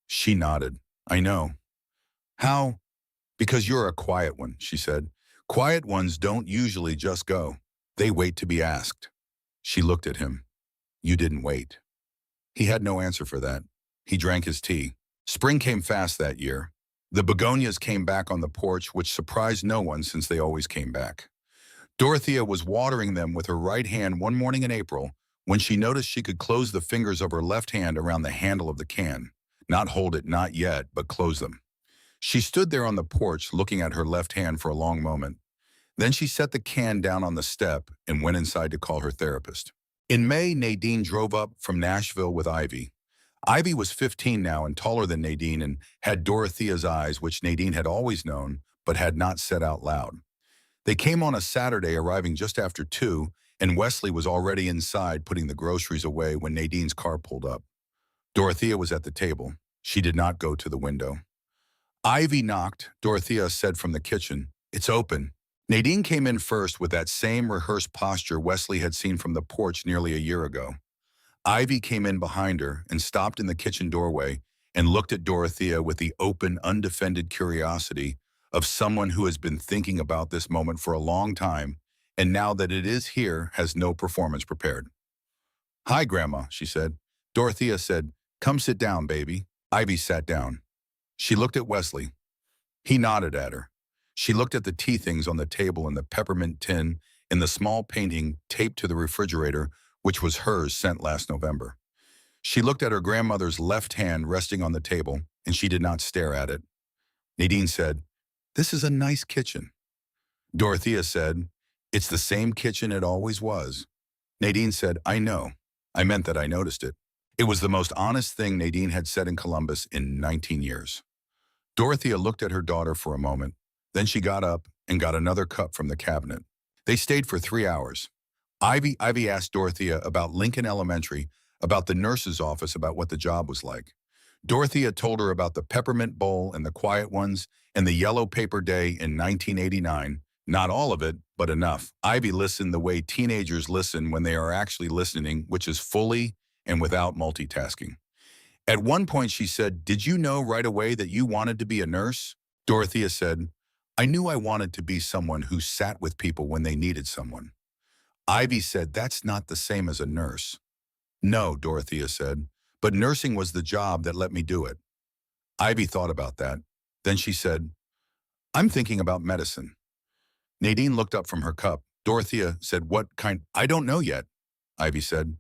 She nodded. I know. How? Because you're a quiet one, she said. Quiet ones don't usually just go. They wait to be asked. She looked at him. You didn't wait. He had no answer for that. He drank his tea. Spring came fast that year. The begonias came back on the porch, which surprised no one since they always came back. Dorothea was watering them with her right hand one morning in April when she noticed she could close the fingers of her left hand around the handle of the can. Not hold it, not yet, but close them. She stood there on the porch looking at her left hand for a long moment. Then she set the can down on the step and went inside to call her therapist. In May, Nadine drove up from Nashville with Ivy. Ivy was 15 now and taller than Nadine and had Dorothea's eyes, which Nadine had always known but had not said out loud. They came on a Saturday, arriving just after 2, and Wesley was already inside putting the groceries away when Nadine's car pulled up. Dorothea was at the table. She did not go to the window. Ivy knocked. Dorothea said from the kitchen, "It's open." Nadine came in first with that same rehearsed posture Wesley had seen from the porch nearly a year ago. Ivy came in behind her and stopped in the kitchen doorway and looked at Dorothea with the open, undefended curiosity of someone who has been thinking about this moment for a long time and now that it is here has no performance prepared. "Hi, Grandma," she said. Dorothea said, "Come sit down, baby." Ivy sat down. She looked at Wesley. He nodded at her. She looked at the tea things on the table and the peppermint tin and the small painting taped to the refrigerator, which was hers sent last November. She looked at her grandmother's left hand resting on the table, and she did not stare at it. Nadine said, "This is a nice kitchen." Dorothea said, "It's the same kitchen it always was." Nadine said, "I know. I meant that I noticed it." It was the most honest thing Nadine had said in Columbus in 19 years. Dorothea looked at her daughter for a moment. Then she got up and got another cup from the cabinet. They stayed for 3 hours. Ivy asked Dorothea about Lincoln Elementary, about the nurse's office, about what the job was like. Dorothea told her about the peppermint bowl and the quiet ones and the yellow paper day in 1989. Not all of it, but enough. Ivy listened the way teenagers listen when they are actually listening, which is fully and without multitasking. At one point she said, "Did you know right away that you wanted to be a nurse?" Dorothea said, "I knew I wanted to be someone who sat with people when they needed someone." Ivy said, "That's not the same as a nurse." "No," Dorothea said, "but nursing was the job that let me do it." Ivy thought about that. Then she said, "I'm thinking about medicine." Nadine looked up from her cup. Dorothea said, "What kind?" "I don't know yet," Ivy said.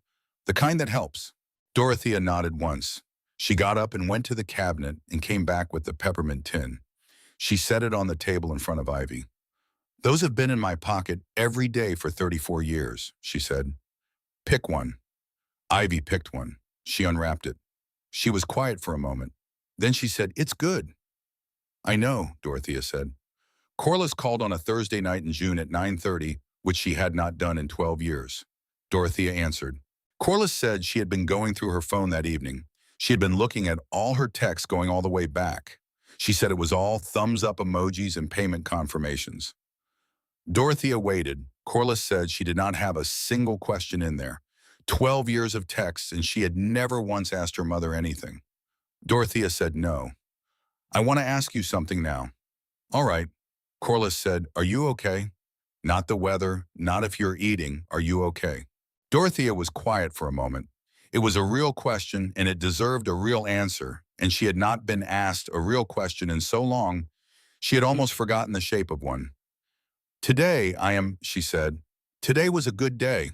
"The kind that helps." Dorothea nodded once. She got up and went to the cabinet and came back with the peppermint tin. She set it on the table in front of Ivy. "Those have been in my pocket every day for 34 years, she said. "Pick one." Ivy picked one. She unwrapped it. She was quiet for a moment. Then she said, "It's good." "I know," Dorothea said. Corliss called on a Thursday night in June at 9:30, which she had not done in 12 years. Dorothea answered. Corliss said she had been going through her phone that evening. She had been looking at all her texts going all the way back. She said it was all thumbs-up emojis and payment confirmations. Dorothea waited. Corliss said she did not have a single question in there. 12 years of texts, and she had never once asked her mother anything. Dorothea said no. "I want to ask you something now." "All right." Corliss said, "Are you okay?" "Not the weather, not if you're eating. Are you okay?" Dorothea was quiet for a moment. It was a real question, and it deserved a real answer, and she had not been asked a real question in so long, she had almost forgotten the shape of one. "Today I am," she said. "Today was a good day."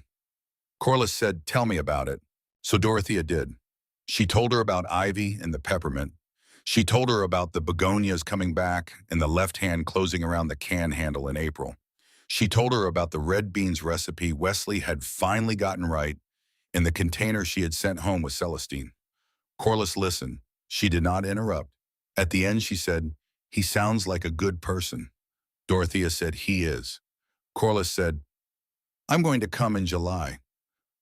Corliss said, "Tell me about it." So Dorothea did. She told her about Ivy and the peppermint. She told her about the begonias coming back and the left hand closing around the can handle in April. She told her about the red beans recipe Wesley had finally gotten right and the container she had sent home with Celestine. Corliss listened. She did not interrupt. At the end she said, "He sounds like a good person." Dorothea said, "He is." Corliss said, "I'm going to come in July."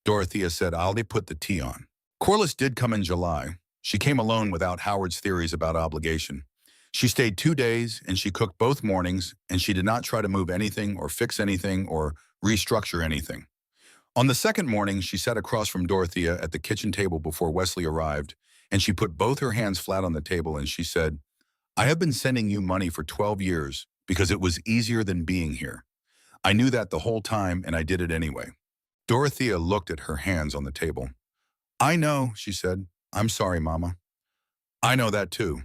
Dorothea said, "I'll put the tea on." Corliss did come in July. She came alone without Howard's theories about obligation. She stayed 2 days, and she cooked both mornings, and she did not try to move anything or fix anything or restructure anything. On the second morning, she sat across from Dorothea at the kitchen table before Wesley arrived, and she put both her hands flat on the table and she said, "I have been sending you money for 12 years because it was easier than being here. I knew that the whole time, and I did it anyway." Dorothea looked at her hands on the table. "I know," she said. "I'm sorry, Mama." "I know that too."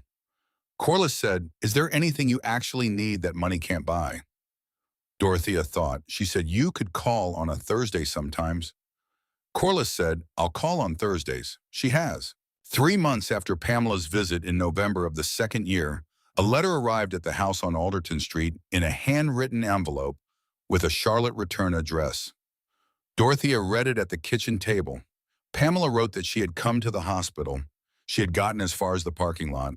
Corliss said, "Is there anything you actually need that money can't buy?" Dorothea thought. She said, "You could call on a Thursday sometimes." Corliss said, "I'll call on Thursdays." She has. 3 months after Pamela's visit in November of the second year, A letter arrived at the house on Alderton Street in a handwritten envelope with a Charlotte return address. Dorothea read it at the kitchen table. Pamela wrote that she had come to the hospital. She had gotten as far as the parking lot.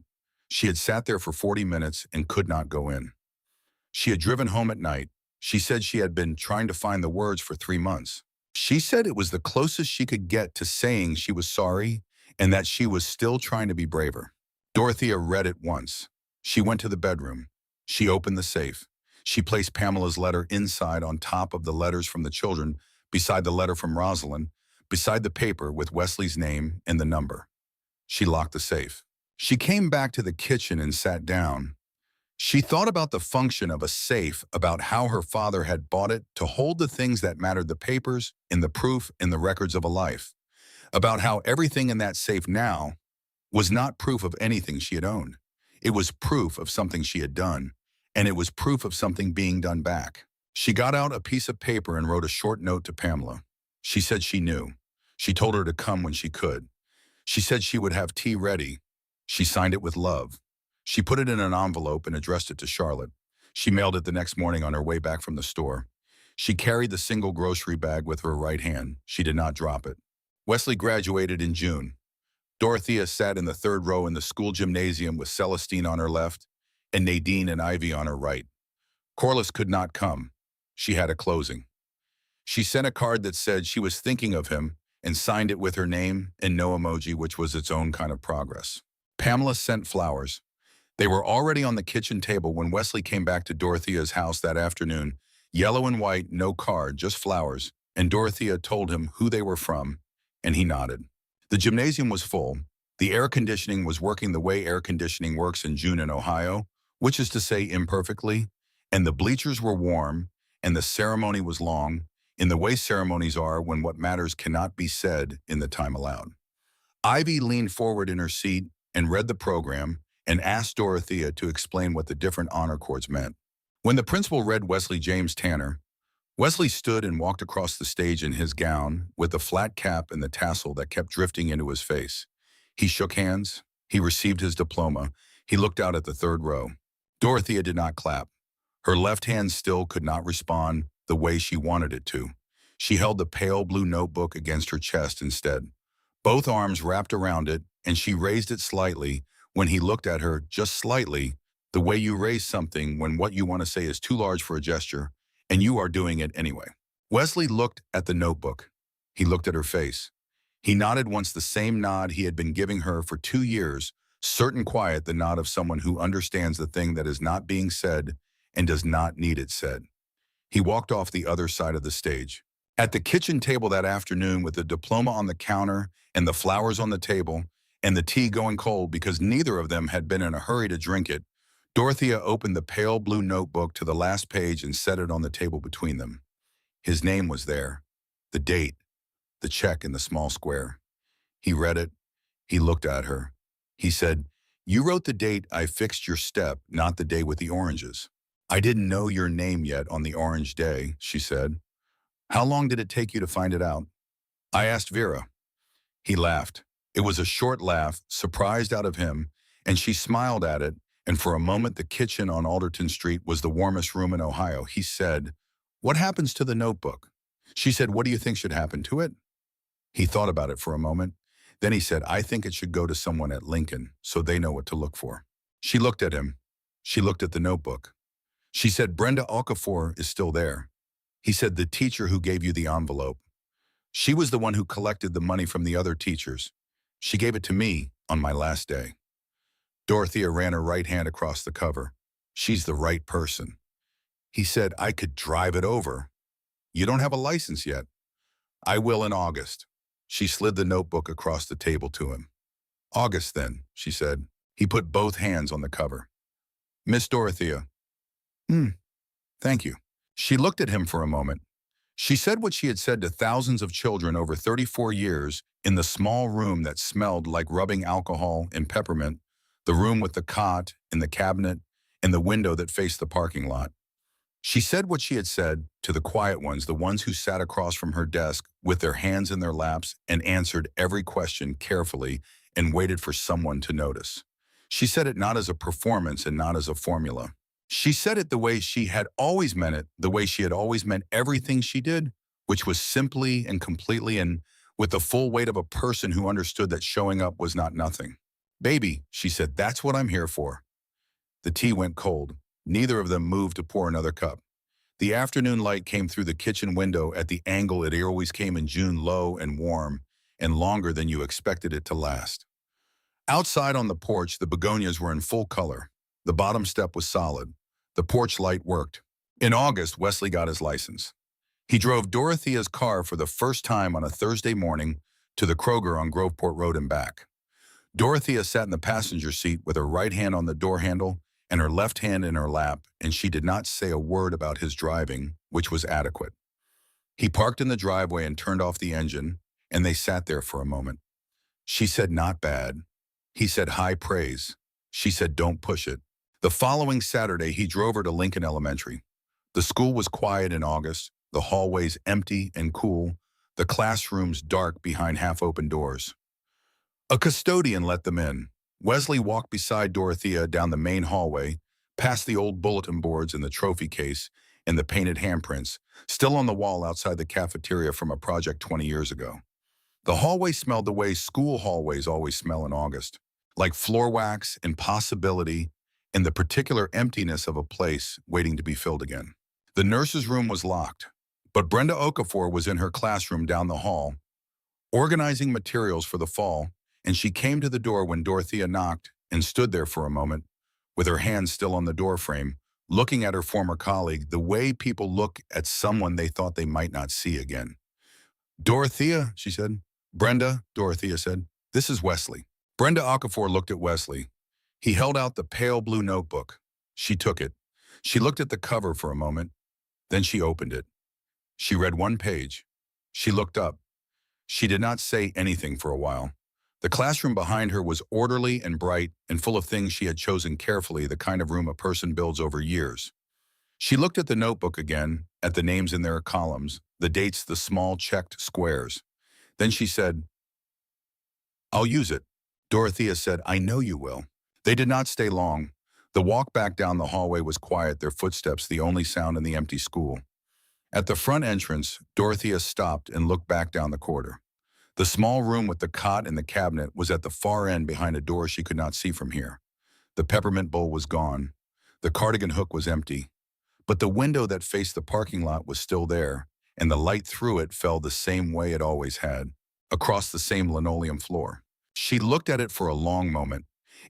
She had sat there for 40 minutes and could not go in. She had driven home at night. She said she had been trying to find the words for 3 months. She said it was the closest she could get to saying she was sorry and that she was still trying to be braver. Dorothea read it once. She went to the bedroom. She opened the safe. She placed Pamela's letter inside on top of the letters from the children, beside the letter from Rosalind, beside the paper with Wesley's name and the number. She locked the safe. She came back to the kitchen and sat down. She thought about the function of a safe, about how her father had bought it to hold the things that mattered, the papers and the proof and the records of a life, about how everything in that safe now was not proof of anything she had owned. It was proof of something she had done, and it was proof of something being done back. She got out a piece of paper and wrote a short note to Pamela. She said she knew. She told her to come when she could. She said she would have tea ready. She signed it with love. She put it in an envelope and addressed it to Charlotte. She mailed it the next morning on her way back from the store. She carried the single grocery bag with her right hand. She did not drop it. Wesley graduated in June. Dorothea sat in the third row in the school gymnasium with Celestine on her left and Nadine and Ivy on her right. Corliss could not come. She had a closing. She sent a card that said she was thinking of him and signed it with her name and no emoji, which was its own kind of progress. Pamela sent flowers. They were already on the kitchen table when Wesley came back to Dorothea's house that afternoon. Yellow and white, no card, just flowers, and Dorothea told him who they were from, and he nodded. The gymnasium was full. The air conditioning was working the way air conditioning works in June in Ohio, which is to say imperfectly, and the bleachers were warm, and the ceremony was long, in the way ceremonies are when what matters cannot be said in the time allowed. Ivy leaned forward in her seat and read the program and asked Dorothea to explain what the different honor cords meant. When the principal read Wesley James Tanner, Wesley stood and walked across the stage in his gown with the flat cap and the tassel that kept drifting into his face. He shook hands. He received his diploma. He looked out at the third row. Dorothea did not clap. Her left hand still could not respond the way she wanted it to. She held the pale blue notebook against her chest instead. Both arms wrapped around it, and she raised it slightly when he looked at her, just slightly, the way you raise something when what you want to say is too large for a gesture, and you are doing it anyway. Wesley looked at the notebook. He looked at her face. He nodded once, the same nod he had been giving her for 2 years, certain quiet, the nod of someone who understands the thing that is not being said and does not need it said. He walked off the other side of the stage. At the kitchen table that afternoon, with the diploma on the counter and the flowers on the table and the tea going cold because neither of them had been in a hurry to drink it, Dorothea opened the pale blue notebook to the last page and set it on the table between them. His name was there, the date, the check in the small square. He read it. He looked at her. He said, "You wrote the date I fixed your step, not the day with the oranges." "I didn't know your name yet on the orange day," she said. "How long did it take you to find it out?" "I asked Vera." He laughed. It was a short laugh, surprised out of him, and she smiled at it, and for a moment the kitchen on Alderton Street was the warmest room in Ohio. He said, "What happens to the notebook?" She said, "What do you think should happen to it?" He thought about it for a moment. Then he said, "I think it should go to someone at Lincoln so they know what to look for." She looked at him. She looked at the notebook. She said, "Brenda Okafor is still there." He said, "The teacher who gave you the envelope. She was the one who collected the money from the other teachers. She gave it to me on my last day." Dorothea ran her right hand across the cover. "She's the right person." He said, "I could drive it over." "You don't have a license yet." "I will in August." She slid the notebook across the table to him. "August, then," she said. He put both hands on the cover. "Miss Dorothea." Thank you." She looked at him for a moment. She said what she had said to thousands of children over 34 years in the small room that smelled like rubbing alcohol and peppermint, the room with the cot and the cabinet and the window that faced the parking lot. She said what she had said to the quiet ones, the ones who sat across from her desk with their hands in their laps and answered every question carefully and waited for someone to notice. She said it not as a performance and not as a formula. She said it the way she had always meant it, the way she had always meant everything she did, which was simply and completely and with the full weight of a person who understood that showing up was not nothing. Baby, she said, that's what I'm here for. The tea went cold. Neither of them moved to pour another cup. The afternoon light came through the kitchen window at the angle it always came in June, low and warm, and longer than you expected it to last. Outside on the porch, the begonias were in full color. The bottom step was solid. The porch light worked. In August, Wesley got his license. He drove Dorothea's car for the first time on a Thursday morning to the Kroger on Groveport Road and back. Dorothea sat in the passenger seat with her right hand on the door handle and her left hand in her lap, and she did not say a word about his driving, which was adequate. He parked in the driveway and turned off the engine, and they sat there for a moment. She said, not bad. He said, high praise. She said, don't push it. The following Saturday, he drove her to Lincoln Elementary. The school was quiet in August, the hallways empty and cool, the classrooms dark behind half-open doors. A custodian let them in. Wesley walked beside Dorothea down the main hallway, past the old bulletin boards and the trophy case and the painted handprints, still on the wall outside the cafeteria from a project 20 years ago. The hallway smelled the way school hallways always smell in August, like floor wax, impossibility, and the particular emptiness of a place waiting to be filled again. The nurse's room was locked, but Brenda Okafor was in her classroom down the hall, organizing materials for the fall, and she came to the door when Dorothea knocked and stood there for a moment, with her hands still on the doorframe, looking at her former colleague the way people look at someone they thought they might not see again. Dorothea, she said. Brenda, Dorothea said, this is Wesley. Brenda Okafor looked at Wesley. He held out the pale blue notebook. She took it. She looked at the cover for a moment. Then she opened it. She read one page. She looked up. She did not say anything for a while. The classroom behind her was orderly and bright and full of things she had chosen carefully, the kind of room a person builds over years. She looked at the notebook again, at the names in their columns, the dates, the small checked squares. Then she said, I'll use it. Dorothea said, I know you will. They did not stay long. The walk back down the hallway was quiet, their footsteps the only sound in the empty school. At the front entrance, Dorothea stopped and looked back down the corridor. The small room with the cot and the cabinet was at the far end behind a door she could not see from here. The peppermint bowl was gone. The cardigan hook was empty. But the window that faced the parking lot was still there, and the light through it fell the same way it always had, across the same linoleum floor. She looked at it for a long moment.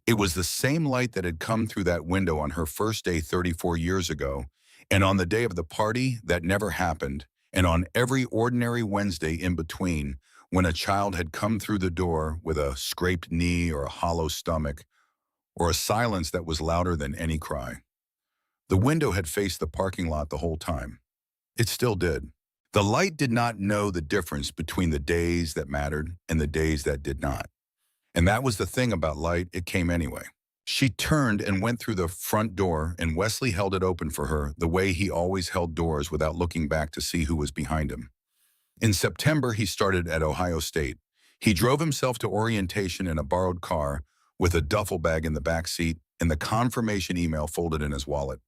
It was the same light that had come through that window on her first day 34 years ago, and on the day of the party that never happened, and on every ordinary Wednesday in between, when a child had come through the door with a scraped knee or a hollow stomach, or a silence that was louder than any cry. The window had faced the parking lot the whole time. It still did. The light did not know the difference between the days that mattered and the days that did not. And that was the thing about light, it came anyway. She turned and went through the front door, and Wesley held it open for her the way he always held doors without looking back to see who was behind him. In September, he started at Ohio State. He drove himself to orientation in a borrowed car with a duffel bag in the back seat and the confirmation email folded in his wallet.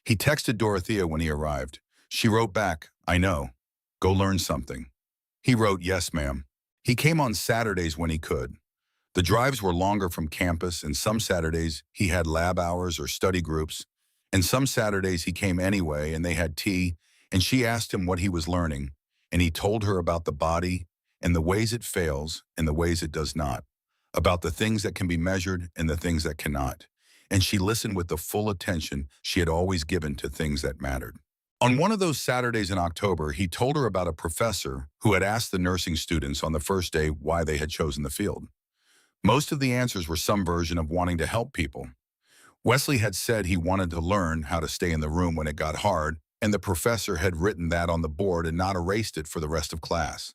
He texted Dorothea when he arrived. She wrote back, I know. Go learn something. He wrote, yes, ma'am. He came on Saturdays when he could. The drives were longer from campus, and some Saturdays he had lab hours or study groups, and some Saturdays he came anyway and they had tea, and she asked him what he was learning, and he told her about the body and the ways it fails and the ways it does not, about the things that can be measured and the things that cannot, and she listened with the full attention she had always given to things that mattered. On one of those Saturdays in October, he told her about a professor who had asked the nursing students on the first day why they had chosen the field. Most of the answers were some version of wanting to help people. Wesley had said he wanted to learn how to stay in the room when it got hard, and the professor had written that on the board and not erased it for the rest of class.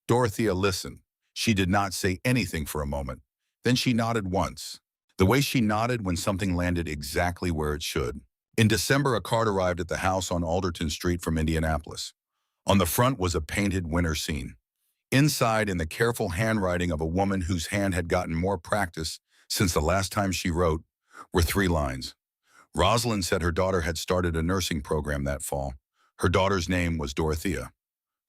Dorothea listened. She did not say anything for a moment. Then she nodded once, the way she nodded when something landed exactly where it should. In December, a card arrived at the house on Alderton Street from Indianapolis. On the front was a painted winter scene. Inside, in the careful handwriting of a woman whose hand had gotten more practice since the last time she wrote were 3 lines. Rosalind said her daughter had started a nursing program that fall. Her daughter's name was Dorothea.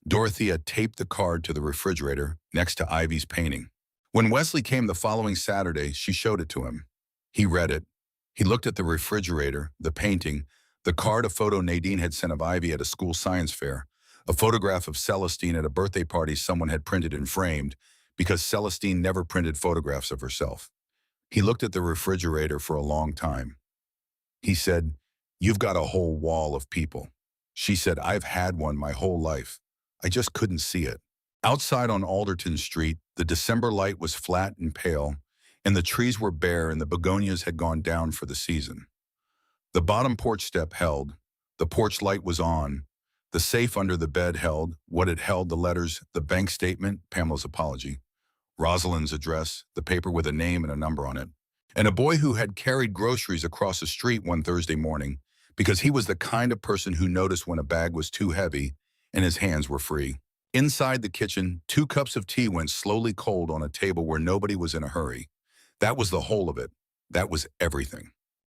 Dorothea taped the card to the refrigerator next to Ivy's painting. When Wesley came the following Saturday, she showed it to him. He read it. He looked at the refrigerator, the painting, the card, a photo Nadine had sent of Ivy at a school science fair, a photograph of Celestine at a birthday party someone had printed and framed, because Celestine never printed photographs of herself. He looked at the refrigerator for a long time. He said, "You've got a whole wall of people." She said, "I've had one my whole life. I just couldn't see it." Outside on Alderton Street, the December light was flat and pale, and the trees were bare and the begonias had gone down for the season. The bottom porch step held. The porch light was on. The safe under the bed held what it held: the letters, the bank statement, Pamela's apology, Rosalind's address, the paper with a name and a number on it, and a boy who had carried groceries across the street one Thursday morning because he was the kind of person who noticed when a bag was too heavy and his hands were free. Inside the kitchen, 2 cups of tea went slowly cold on a table where nobody was in a hurry. That was the whole of it. That was everything.